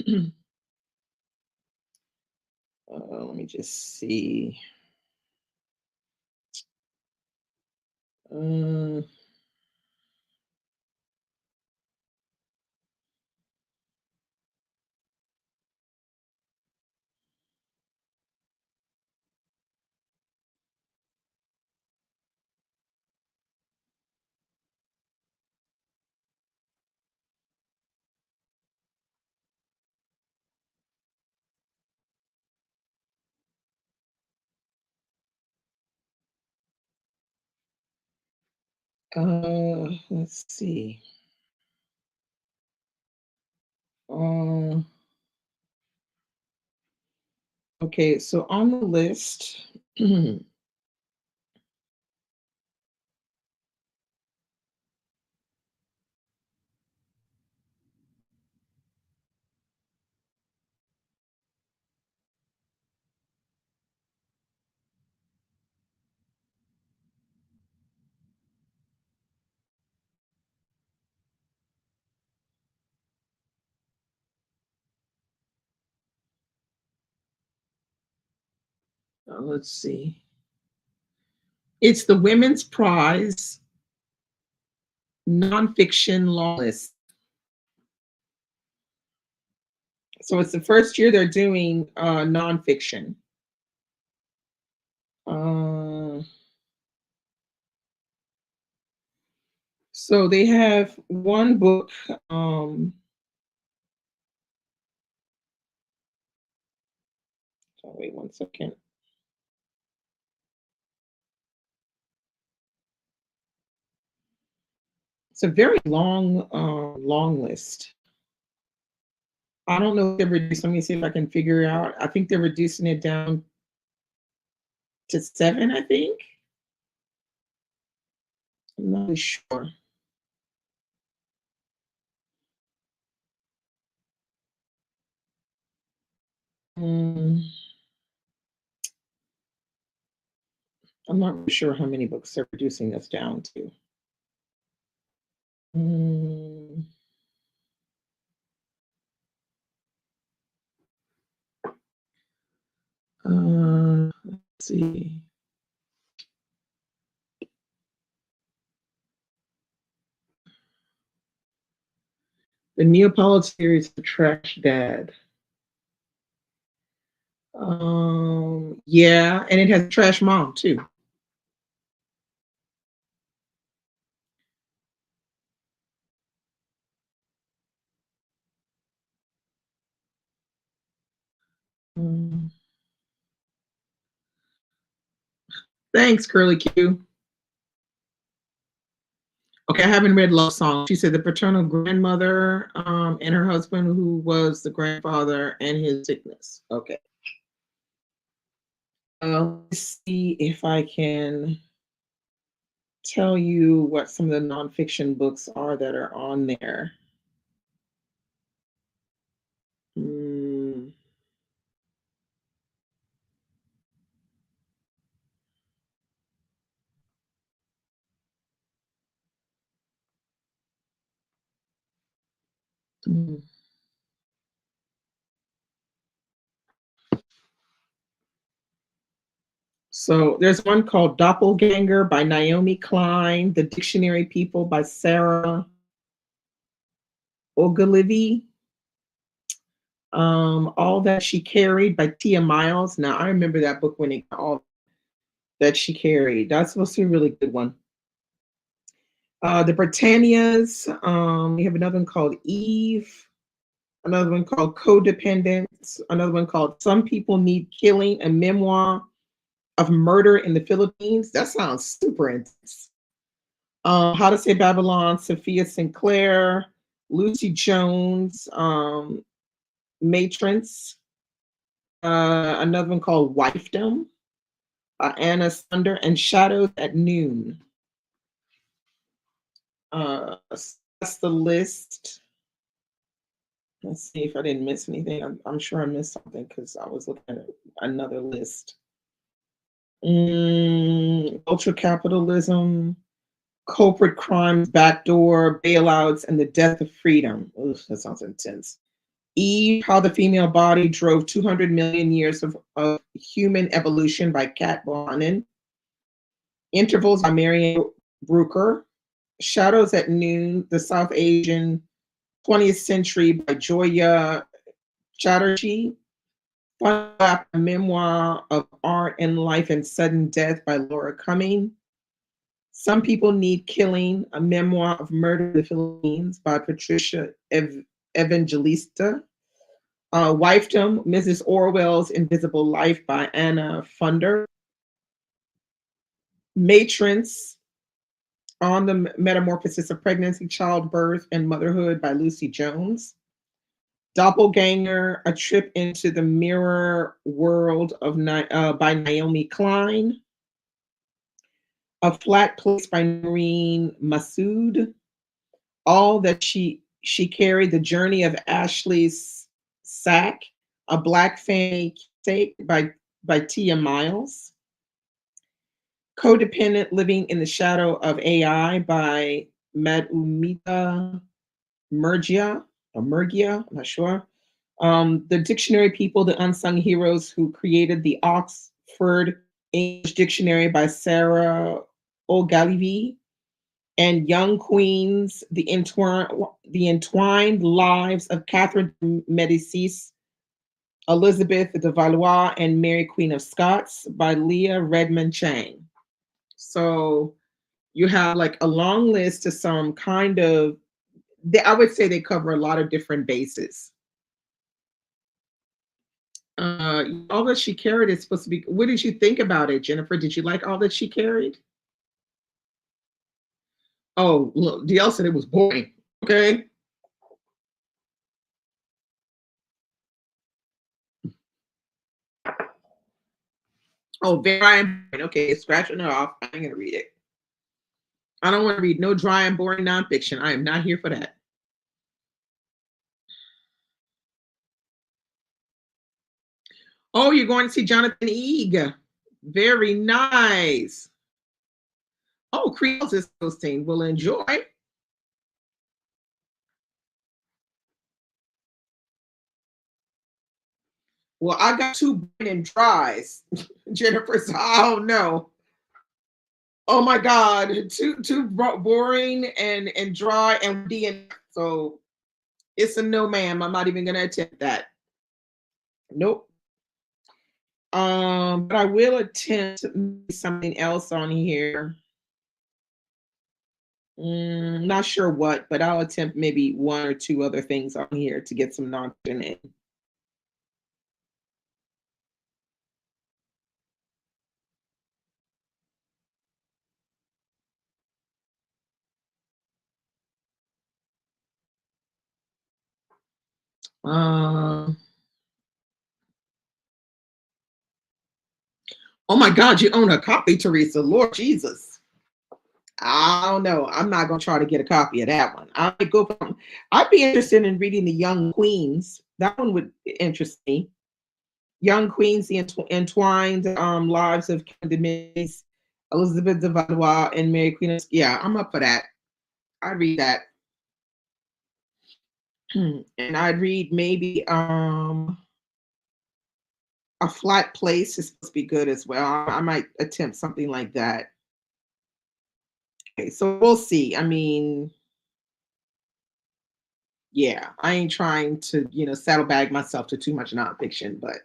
Let me just see. Uh, let's see. Um, okay, so on the list, let's see. It's the Women's Prize Nonfiction Long List. So it's the first year they're doing nonfiction. Uh, so they have one book. Oh, wait 1 second. It's a very long list. I don't know if they're reducing. Let me see if I can figure it out. I think they're reducing it down to seven. I think. I'm not really sure. Mm, I'm not really sure how many books they're reducing this down to. Mm, let's see. The Neapolitan series, The Trash Dad. Yeah, and it has Trash Mom too. Mm, thanks, Curly Q. Okay, I haven't read Love Song. She said the paternal grandmother and her husband, who was the grandfather, and his sickness. Okay. Let's see if I can tell you what some of the nonfiction books are that are on there. Mm, mm. So there's one called Doppelganger by Naomi Klein, The Dictionary People by Sarah Ogilvy, All That She Carried by Tia Miles. Now I remember that book when it all that she carried. That's supposed to be a really good one. The Britannias. We have another one called Eve. Another one called Codependence. Another one called Some People Need Killing, a memoir of murder in the Philippines. That sounds super intense. How to Say Babylon, Sophia Sinclair, Lucy Jones, Matrons. Another one called Wifedom, Anna Sunder, and Shadows at Noon. That's the list. Let's see if I didn't miss anything. I'm sure I missed something because I was looking at another list. Ultra capitalism, corporate crimes, backdoor bailouts, and the death of freedom. Oof, that sounds intense. Eve, How the Female Body Drove 200 Million Years of Human Evolution by Kat Bohannon. Intervals by Marianne Brucker. Shadows at Noon, The South Asian 20th Century by Joya Chatterjee. A Memoir of Art and Life and Sudden Death by Laura Cumming. Some People Need Killing, a memoir of murder in the Philippines by Patricia Evangelista. Wifedom, Mrs. Orwell's Invisible Life by Anna Funder. Matrons, On the Metamorphosis of Pregnancy, Childbirth, and Motherhood by Lucy Jones. Doppelganger, A Trip into the Mirror World by Naomi Klein. A Flat Place by Noreen Masood. All That She Carried, The Journey of Ashley Sack, A Black Family Sake by Tia Miles. Codependent Living in the Shadow of AI by Madhumita Murgia, I'm not sure. The Dictionary People, The Unsung Heroes Who Created the Oxford English Dictionary by Sarah Ogilvy. And Young Queens, the Entwined Lives of Catherine de Medicis, Elizabeth de Valois, and Mary Queen of Scots by Leah Redmond Chang. So you have like a long list of some kind of, I would say they cover a lot of different bases. All That She Carried is supposed to be, what did you think about it, Jennifer? Did you like All That She Carried? Oh, look, DL said it was boring. Okay. Oh, very important. Okay, scratching it off. I'm gonna read it. I don't want to read no dry and boring nonfiction. I am not here for that. Oh, you're going to see Jonathan Eig. Very nice. Oh, Creole's is hosting. Will enjoy. Well, I got two boring and dries, Jennifer. So I don't know. Oh my God, too boring and dry and DNF. So it's a no, ma'am. I'm not even gonna attempt that. Nope. But I will attempt something else on here. Not sure what, but I'll attempt maybe one or two other things on here to get some nonfiction in. Uh, oh my God, you own a copy, Teresa. Lord Jesus. I don't know. I'm not gonna try to get a copy of that one. I might go from. I'd be interested in reading the Young Queens. That one would interest me. Young Queens, the entwined lives of Candace, Elizabeth de Valois, and Mary Queen of. Yeah, I'm up for that. I'd read that. And I'd read maybe A Flat Place is supposed to be good as well. I might attempt something like that. Okay, so we'll see. I mean, yeah, I ain't trying to, saddlebag myself to too much nonfiction, but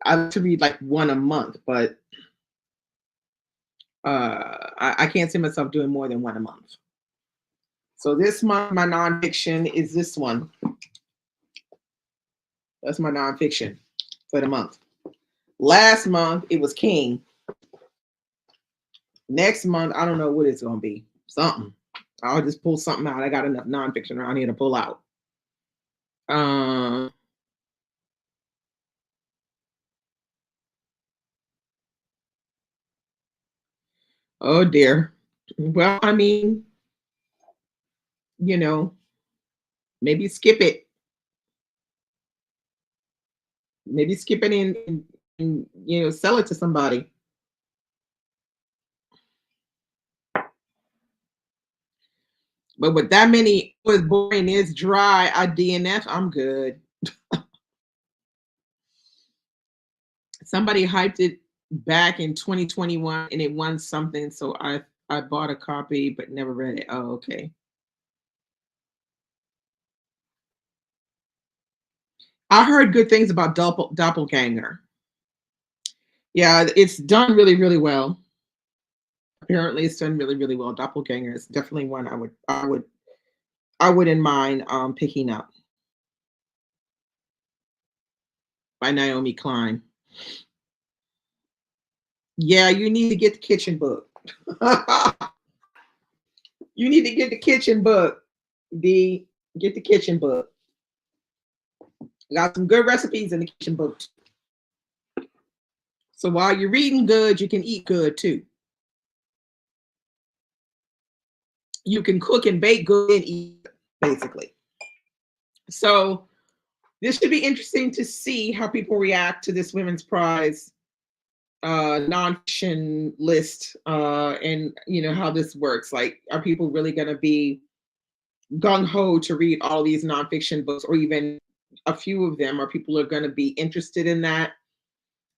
I like to read like one a month, but I can't see myself doing more than one a month. So this month, my nonfiction is this one. That's my nonfiction for the month. Last month, it was King. Next month, I don't know what it's going to be. Something. I'll just pull something out. I got enough nonfiction around here to pull out. Um, oh dear. Well, I mean, you know, maybe skip it. Maybe skip it and sell it to somebody. But with that many, was boring is dry. I DNF. I'm good. Somebody hyped it back in 2021 and it won something, so I bought a copy but never read it. Oh, okay. I heard good things about Doppelganger. Yeah, it's done really, really well. Apparently, it's done really, really well. Doppelganger is definitely one I wouldn't mind picking up by Naomi Klein. Yeah, you need to get the kitchen book. You need to get the kitchen book. The Get the kitchen book. Got some good recipes in the kitchen book. So while you're reading good, you can eat good too. You can cook and bake good and eat, basically. So this should be interesting to see how people react to this women's prize nonfiction list, and how this works. Like, are people really going to be gung ho to read all these nonfiction books, or even a few of them? Are people are going to be interested in that,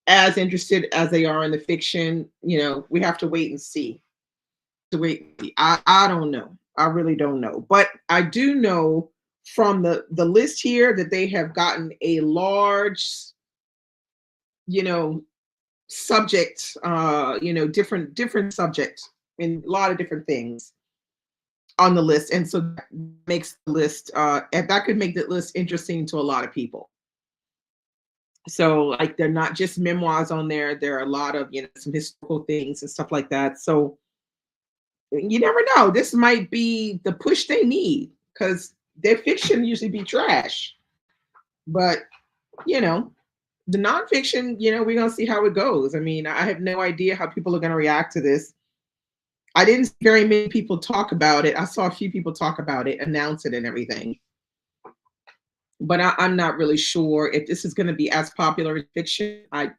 as interested as they are in the fiction? We have to wait and see. To wait. I don't know. I really don't know. But I do know from the list here that they have gotten a large, you know, subject, different subjects in a lot of different things on the list. And so that makes the list and that could make the list interesting to a lot of people. So like they're not just memoirs on there. There are a lot of, some historical things and stuff like that. So you never know. This might be the push they need because their fiction usually be trash. But you know, the nonfiction, we're gonna see how it goes. I mean, I have no idea how people are gonna react to this. I didn't see very many people talk about it. I saw a few people talk about it, announce it, and everything. But I'm not really sure if this is going to be as popular as fiction. I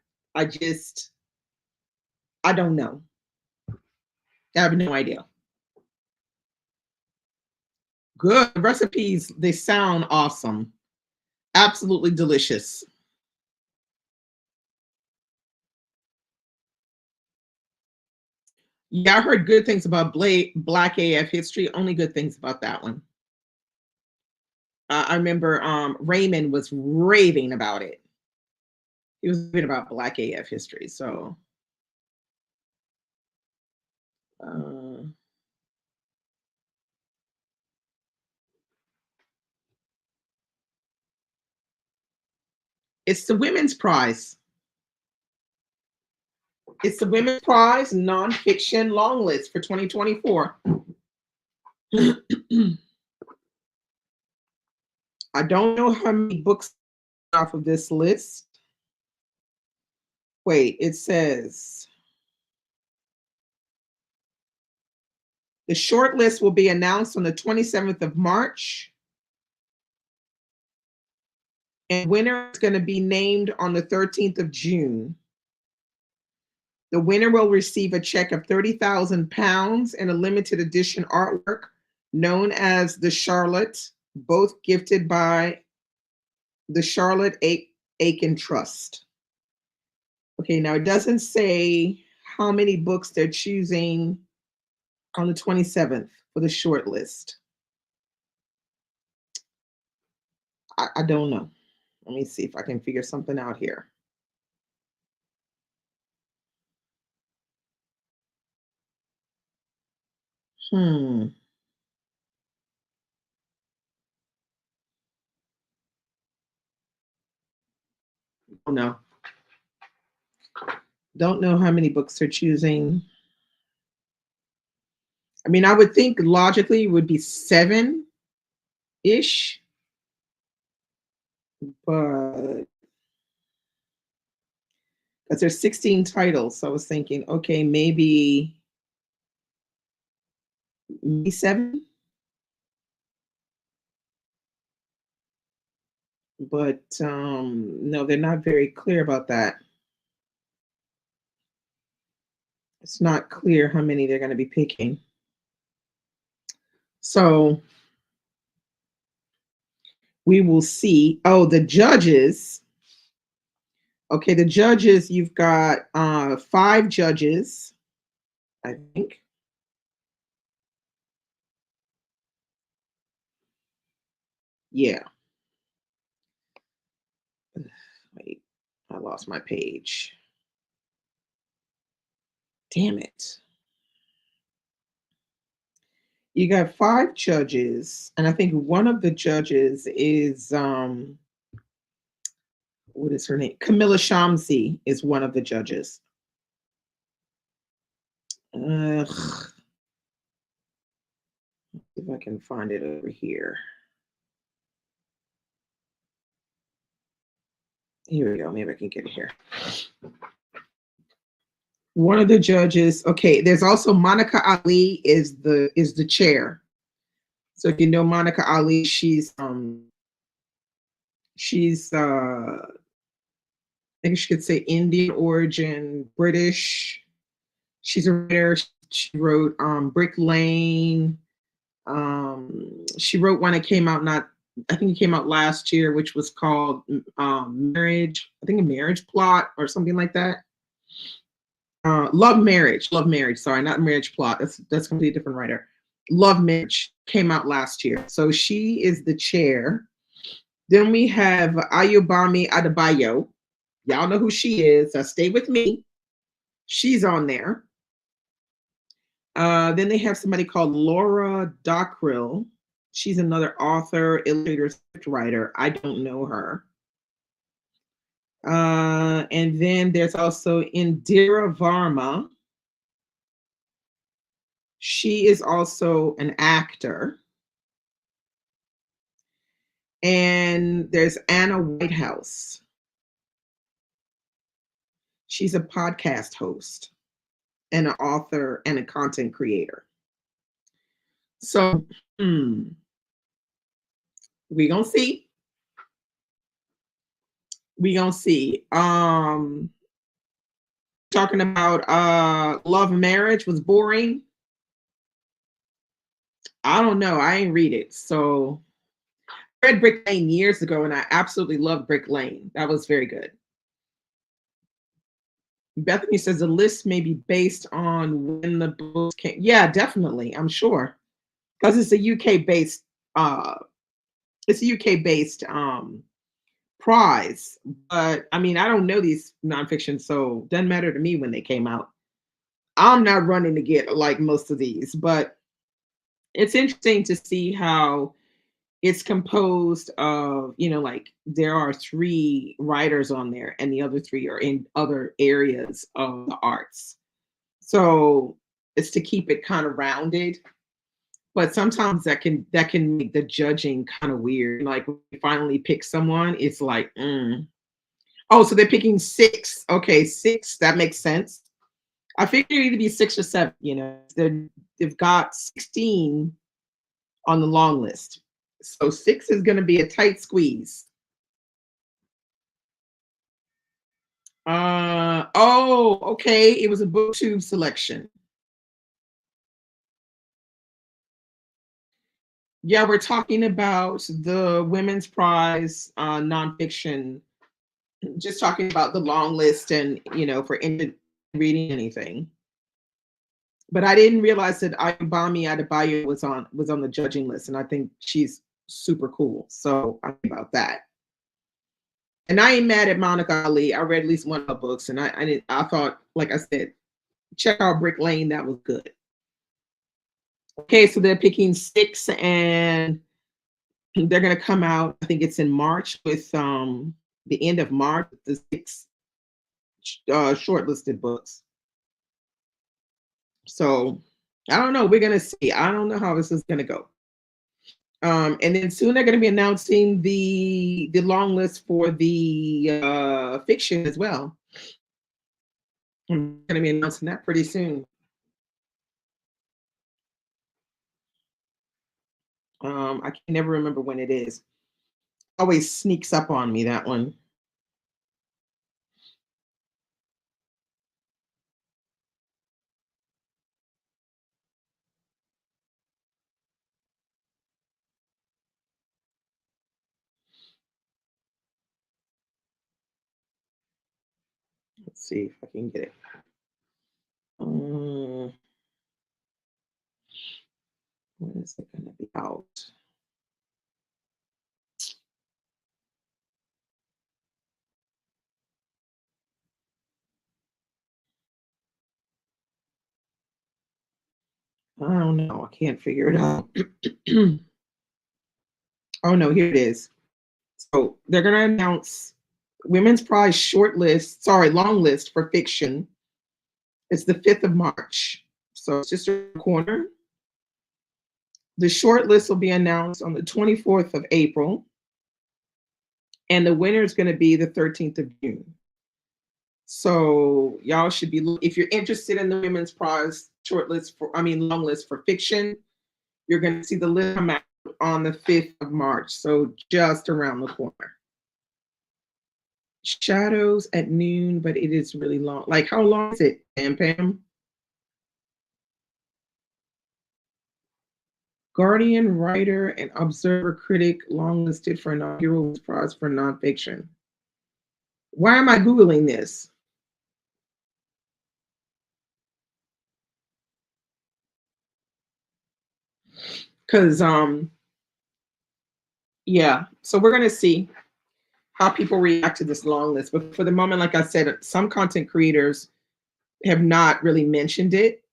just I don't know. I have no idea. Good recipes. They sound awesome. Absolutely delicious. Yeah, I heard good things about Black AF history. Only good things about that one. I remember Raymond was raving about it. He was raving about Black AF history. So uh, it's the Women's Prize. It's the Women's Prize nonfiction long list for 2024. I don't know how many books off of this list. Wait, it says The short list will be announced on the 27th of March, and winner is going to be named on the 13th of June. The winner will receive a check of £30,000 and a limited edition artwork known as the Charlotte, both gifted by the Charlotte Aiken Trust. Okay, now it doesn't say how many books they're choosing on the 27th for the short list. I don't know. Let me see if I can figure something out here. Hmm. Oh no. Don't know how many books they're choosing. I mean, I would think logically it would be 7-ish, but because there's 16 titles, so I was thinking, okay, maybe 7, but no, they're not very clear about that. It's not clear how many they're going to be picking. So we will see. Oh, the judges. Okay, the judges, you've got 5 judges, I think. Yeah. Wait, I lost my page. Damn it. You got 5 judges, and I think one of the judges is what is her name? Camilla Shamsi is one of the judges. Ugh. If I can find it over here. Here we go. Maybe I can get it here. One of the judges. Okay, there's also Monica Ali is the chair. So if you know Monica Ali, she's I think she could say Indian origin, British. She's a writer. She wrote Brick Lane. She wrote one that came out I think it came out last year, which was called Marriage. I think a Marriage Plot or something like that. Love Marriage. Sorry, not Marriage Plot. That's completely different writer. Love Marriage came out last year. So she is the chair. Then we have Ayobami Adebayo. Y'all know who she is. Stay with me. She's on there. Then they have somebody called Laura Dockrill. She's another author, illustrator, script writer. I don't know her. And then there's also Indira Varma. She is also an actor. And there's Anna Whitehouse. She's a podcast host and an author and a content creator. So we gonna see. We gonna see. Talking about Love Marriage was boring. I don't know. I ain't read it. So I read Brick Lane years ago and I absolutely loved Brick Lane. That was very good. Bethany says the list may be based on when the books came. Yeah, definitely. I'm sure. Because it's a UK based prize. But I mean, I don't know these nonfiction, so it doesn't matter to me when they came out. I'm not running to get like most of these, but it's interesting to see how it's composed of, like there are 3 writers on there and the other 3 are in other areas of the arts. So it's to keep it kind of rounded. But sometimes that can make the judging kind of weird. Like when you finally pick someone, it's like, oh, so they're picking 6. Okay, 6, that makes sense. I figured it'd be 6 or 7. They've got 16 on the long list, so 6 is going to be a tight squeeze. Oh, okay. It was a BookTube selection. Yeah, we're talking about the Women's Prize nonfiction. Just talking about the long list and for reading anything. But I didn't realize that Ayubami Adebayo was on the judging list, and I think she's super cool. So I'm about that. And I ain't mad at Monica Ali. I read at least one of her books, and I thought, like I said, check out Brick Lane. That was good. Okay, so they're picking 6, and they're gonna come out. I think it's in March with the end of March, the 6 shortlisted books. So I don't know. We're gonna see. I don't know how this is gonna go. And then soon they're going to be announcing the long list for the fiction as well. I'm going to be announcing that pretty soon. I can never remember when it is. Always sneaks up on me, that one. Let's see if I can get it. When is it going to be out? I don't know. I can't figure it out. Oh no, here it is. So they're going to announce Women's Prize long list for fiction. It's the 5th of March. So it's just a corner. The short list will be announced on the 24th of April, and the winner is going to be the 13th of June. So y'all should be, if you're interested in the Women's Prize long list for fiction, you're going to see the list come out on the 5th of March. So just around the corner. Shadows at Noon, but it is really long. Like, how long is it, Pam? Guardian writer and Observer critic longlisted for inaugural prize for nonfiction. Why am I Googling this? Because yeah, so we're gonna see how people react to this long list. But for the moment, like I said, some content creators have not really mentioned it,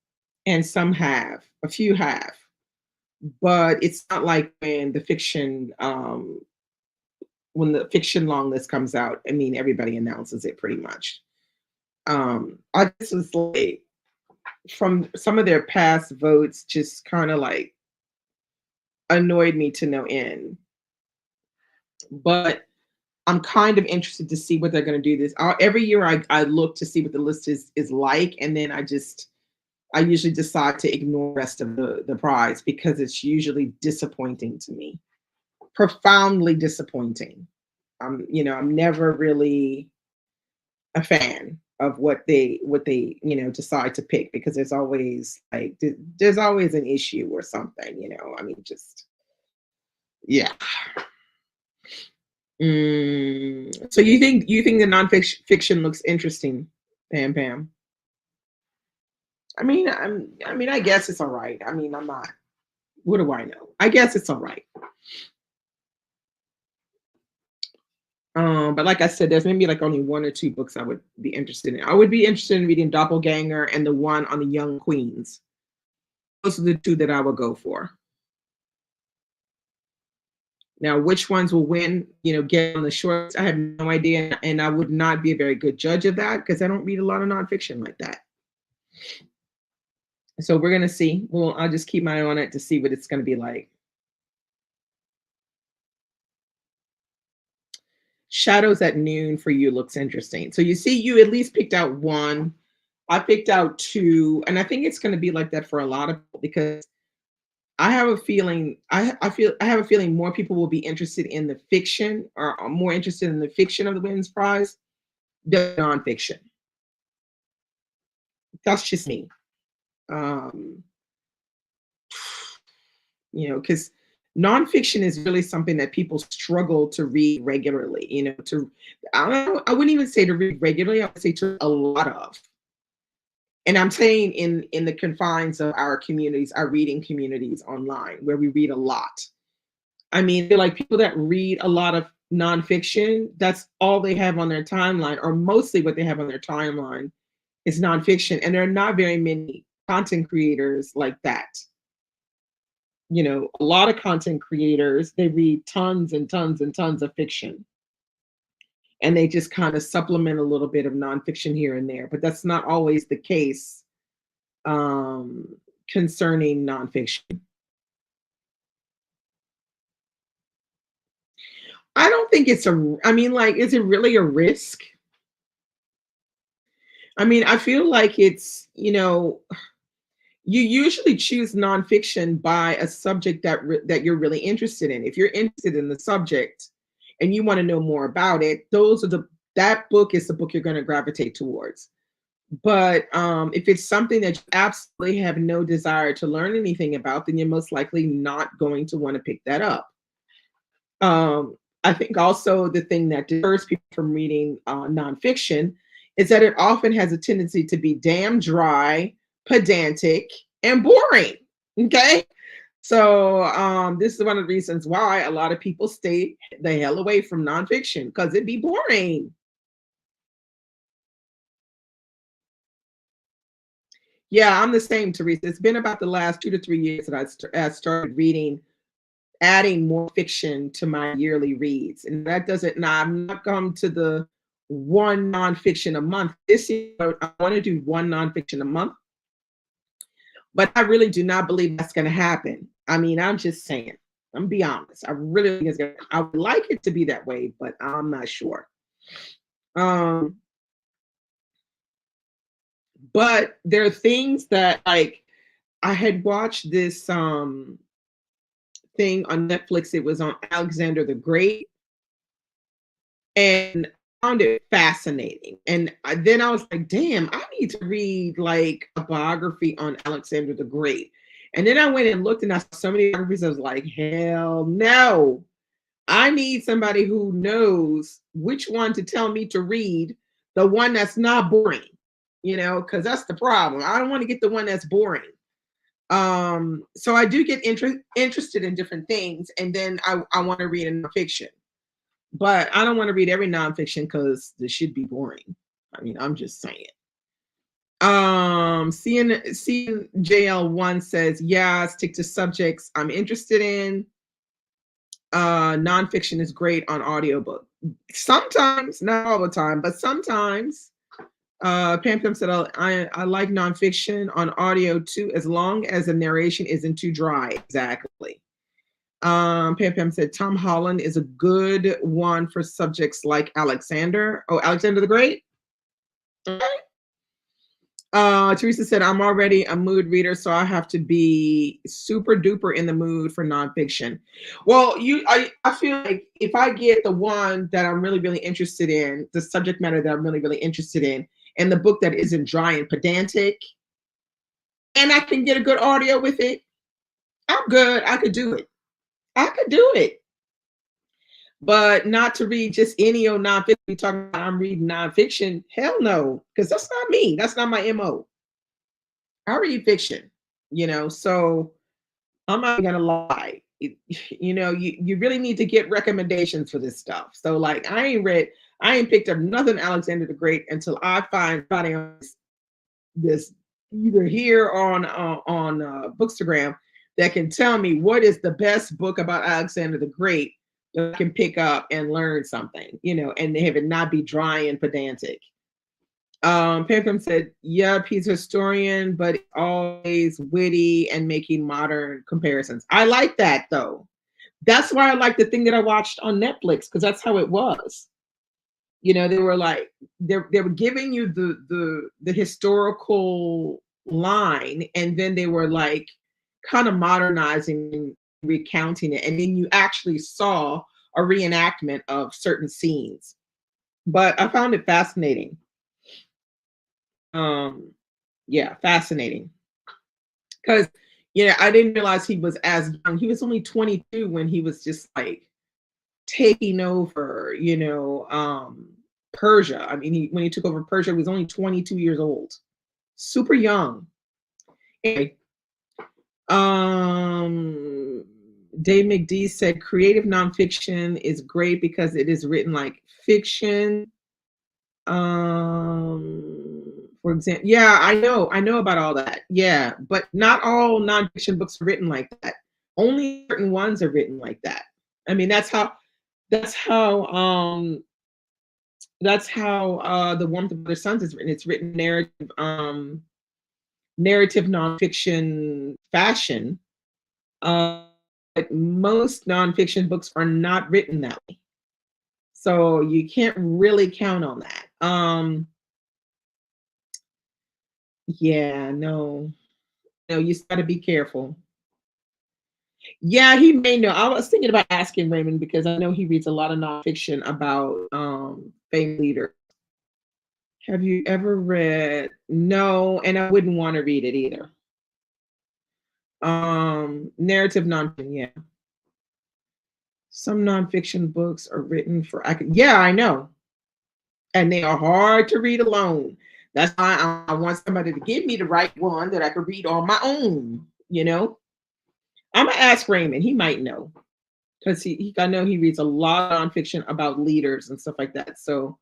and some have. A few have, but it's not like when the fiction long list comes out. I mean, everybody announces it pretty much. I just was like, from some of their past votes, just kind of like annoyed me to no end. But I'm kind of interested to see what they're going to do this. Every year I look to see what the list is like, and then I usually decide to ignore the rest of the prize because it's usually disappointing to me, profoundly disappointing. I'm never really a fan of what they decide to pick, because there's always an issue or something. I mean, just yeah. So you think the nonfiction fiction looks interesting, Pam Pam? I mean, I guess it's all right. I mean, I'm not. What do I know? I guess it's all right. But like I said, there's maybe like only 1 or 2 books I would be interested in. I would be interested in reading Doppelganger and the one on the young queens. Those are the 2 that I would go for. Now, which ones will win, get on the shorts, I have no idea. And I would not be a very good judge of that because I don't read a lot of nonfiction like that. So we're going to see. Well, I'll just keep my eye on it to see what it's going to be like. Shadows at Noon for you looks interesting. So you see, you at least picked out one. I picked out two, and I think it's going to be like that for a lot of people because I have a feeling I have a feeling more people will be interested in the fiction or are more interested in the fiction of the Women's Prize than nonfiction. That's just me. Um, because nonfiction is really something that people struggle to read regularly. I wouldn't even say to read regularly. I would say to a lot of. And I'm saying in the confines of our communities, our reading communities online, where we read a lot. I mean, they're like people that read a lot of nonfiction, that's all they have on their timeline, or mostly what they have on their timeline is nonfiction. And there are not very many content creators like that. A lot of content creators, they read tons and tons and tons of fiction. And they just kind of supplement a little bit of nonfiction here and there. But that's not always the case um, concerning nonfiction. I don't think I mean, like, is it really a risk? I mean, I feel like you usually choose nonfiction by a subject that you're really interested in. If you're interested in the subject and you want to know more about it, that book is the book you're going to gravitate towards. But if it's something that you absolutely have no desire to learn anything about, then you're most likely not going to want to pick that up. I think also the thing that deters people from reading nonfiction is that it often has a tendency to be damn dry, pedantic, and boring. Okay. So this is one of the reasons why a lot of people stay the hell away from nonfiction because it'd be boring. Yeah, I'm the same, Teresa. It's been about the last 2 to 3 years that I started reading, adding more fiction to my yearly reads. And that doesn't, now I'm not come to the one nonfiction a month. This year, I want to do one nonfiction a month, but I really do not believe that's going to happen. I mean, I'm just saying, I'm gonna be honest. I really think I would like it to be that way, but I'm not sure. Um, but there are things that like I had watched this thing on Netflix. It was on Alexander the Great, and I found it fascinating. And then I was like, damn, I need to read like a biography on Alexander the Great. And then I went and looked and I saw so many biographies. I was like, hell no. I need somebody who knows which one to tell me to read, the one that's not boring, because that's the problem. I don't want to get the one that's boring. So I do get interested in different things, and then I want to read a nonfiction, but I don't want to read every nonfiction because this should be boring. I mean, I'm just saying. CNJL1 says, yeah, stick to subjects I'm interested in. Nonfiction is great on audiobook. Sometimes, not all the time, but sometimes. Pam Pam said, I like nonfiction on audio too, as long as the narration isn't too dry. Exactly. Pam Pam said, Tom Holland is a good one for subjects like Alexander. Oh, Alexander the Great? Okay. Teresa said, I'm already a mood reader, so I have to be super duper in the mood for nonfiction. Well, I feel like if I get the one that I'm really, really interested in, the subject matter that I'm really, really interested in, and the book that isn't dry and pedantic, and I can get a good audio with it, I'm good. I could do it. I could do it. But not to read just any old nonfiction. Talking about I'm reading nonfiction. Hell no, because that's not me. That's not my MO. I read fiction, so I'm not gonna lie. You really need to get recommendations for this stuff. So like I ain't picked up nothing Alexander the Great until I find somebody on this either here or on Bookstagram that can tell me what is the best book about Alexander the Great that I can pick up and learn something, and have it not be dry and pedantic. Pam Pam said, yep, he's a historian, but always witty and making modern comparisons. I like that though. That's why I like the thing that I watched on Netflix, because that's how it was. They were like they were giving you the historical line, and then they were like kind of modernizing and recounting it, and then you actually saw a reenactment of certain scenes. But I found it fascinating. Um, yeah, fascinating. Because I didn't realize he was as young. He was only 22 when he was just like taking over, Persia. I mean, when he took over Persia, he was only 22 years old. Super young. Anyway, um, Dave McD said creative nonfiction is great because it is written like fiction. For example, yeah, I know about all that. Yeah, but not all nonfiction books are written like that. Only certain ones are written like that. I mean, that's how The Warmth of Other Suns is written. It's written narrative nonfiction fashion. But most nonfiction books are not written that way. So you can't really count on that. Yeah, no. No, you just gotta be careful. Yeah, he may know. I was thinking about asking Raymond because I know he reads a lot of nonfiction about famed leaders. Have you ever read? No, and I wouldn't want to read it either. Narrative nonfiction, yeah. Some nonfiction books are written for yeah, I know. And they are hard to read alone. That's why I want somebody to give me the right one that I could read on my own. I'm gonna ask Raymond. He might know because I know he reads a lot of nonfiction about leaders and stuff like that. So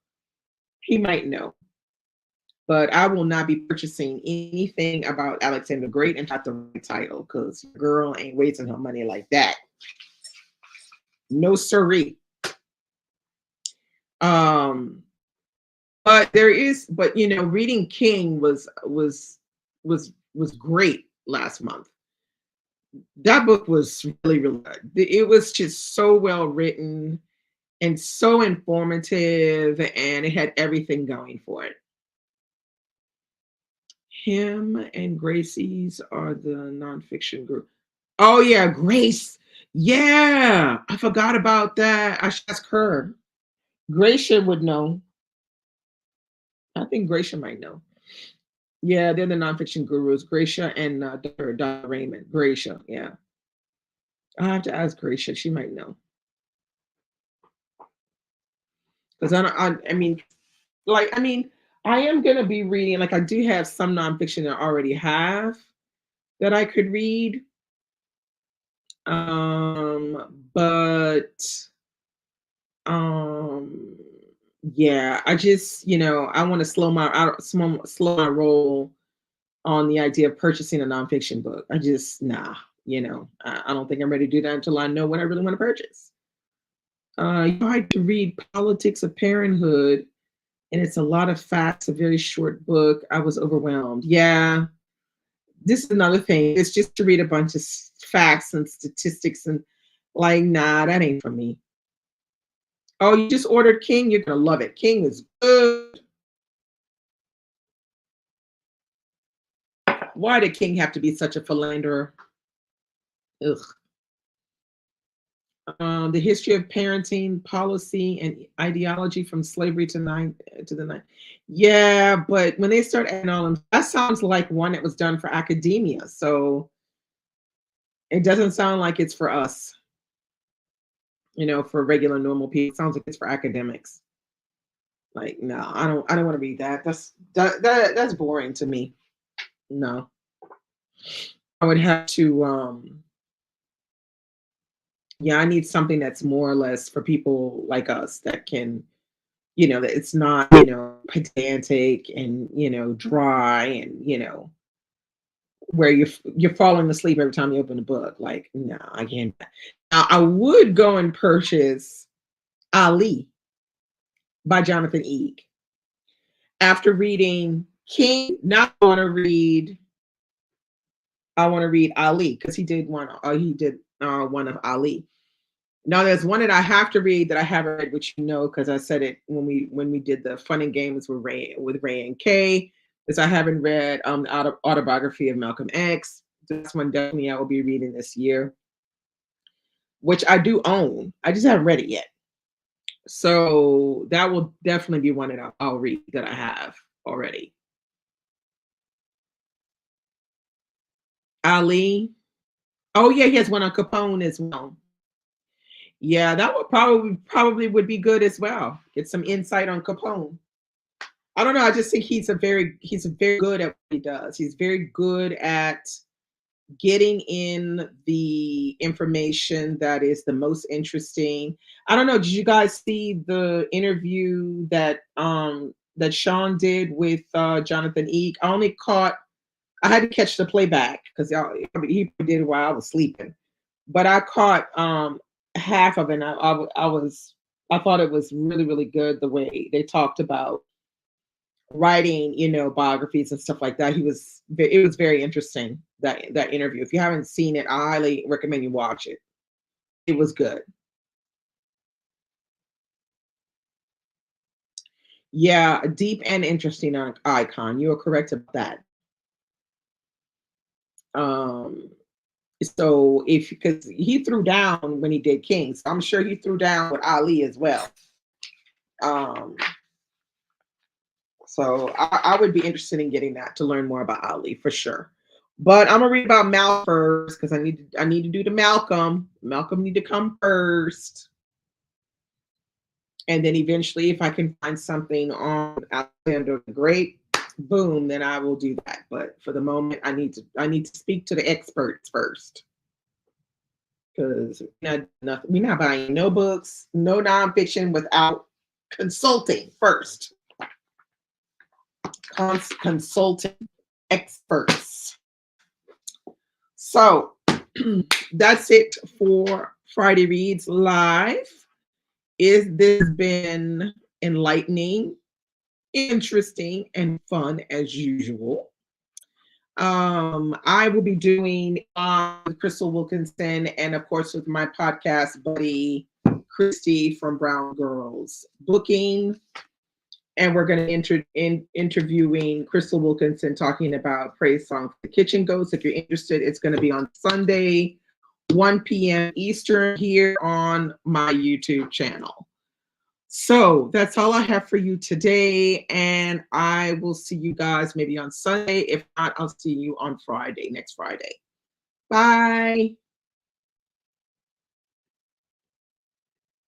he might know. But I will not be purchasing anything about Alexander the Great and not the right title because girl ain't wasting her money like that. No siree. Um, but reading King was great last month. That book was really, really good. It was just so well written and so informative, and it had everything going for it. Him and Gracie's are the nonfiction group. Oh yeah, Grace. Yeah, I forgot about that. I should ask her. Gracia would know. I think Gracia might know. Yeah, they're the nonfiction gurus. Gracia and Dr. Raymond. Gracia, yeah. I have to ask Gracia. She might know. Because I mean, I am gonna be reading. Like, I do have some nonfiction that I already have that I could read. But um, yeah, I just I want to slow my roll on the idea of purchasing a nonfiction book. I just I don't think I'm ready to do that until I know what I really want to purchase. You tried to read Politics of Parenthood, and it's a lot of facts, a very short book. I was overwhelmed. Yeah, this is another thing. It's just to read a bunch of facts and statistics and like, nah, that ain't for me. Oh, you just ordered King? You're gonna love it. King is good. Why did King have to be such a philanderer? Ugh. The history of parenting, policy, and ideology from slavery to the ninth. Yeah, but when they start adding all them, that sounds like one that was done for academia. So it doesn't sound like it's for us. For regular normal people. It sounds like it's for academics. Like, no, I don't want to read that. That's boring to me. No. I would have to yeah, I need something that's more or less for people like us that can, that it's not, pedantic and, dry and, where you're falling asleep every time you open a book. Like, no, I can't. Now, I would go and purchase Ali by Jonathan Eag. After reading King, not want to read. I want to read Ali because he did one. He did one of Ali. Now there's one that I have to read that I haven't read, which you know, because I said it when we did the fun and games with Ray and Kay, because I haven't read the autobiography of Malcolm X. This one definitely I will be reading this year, which I do own. I just haven't read it yet. So that will definitely be one that I'll read that I have already. Ali. Oh yeah, he has one on Capone as well. Yeah, that would probably would be good as well. Get some insight on Capone. I don't know. I just think he's very good at what he does. He's very good at getting in the information that is the most interesting. I don't know. Did you guys see the interview that Sean did with Jonathan Eek? I had to catch the playback because he did it while I was sleeping. But I caught half of it. And I thought it was really, really good the way they talked about writing, biographies and stuff like that. It was very interesting, that interview. If you haven't seen it, I highly recommend you watch it. It was good. Yeah, a deep and interesting icon. You are correct about that. Um, so if because he threw down when he did Kings, I'm sure he threw down with Ali as well. Um, so I would be interested in getting that to learn more about Ali for sure. But I'm gonna read about Malcolm first because I need to do the Malcolm. Malcolm need to come first. And then eventually, if I can find something on Alexander the Great, boom, then I will do that. But for the moment, I need to speak to the experts first. Because we're not buying no books, no nonfiction without consulting first. Consulting experts. So that's it for Friday Reads Live. This has been enlightening, interesting, and fun as usual. I will be doing with Crystal Wilkinson and of course with my podcast buddy Christy from Brown Girls Booking. And we're going to interviewing Crystal Wilkinson talking about Praise Song for the Kitchen Ghost. If you're interested, it's going to be on Sunday, 1 p.m. Eastern here on my YouTube channel. So that's all I have for you today. And I will see you guys maybe on Sunday. If not, I'll see you on Friday, next Friday. Bye.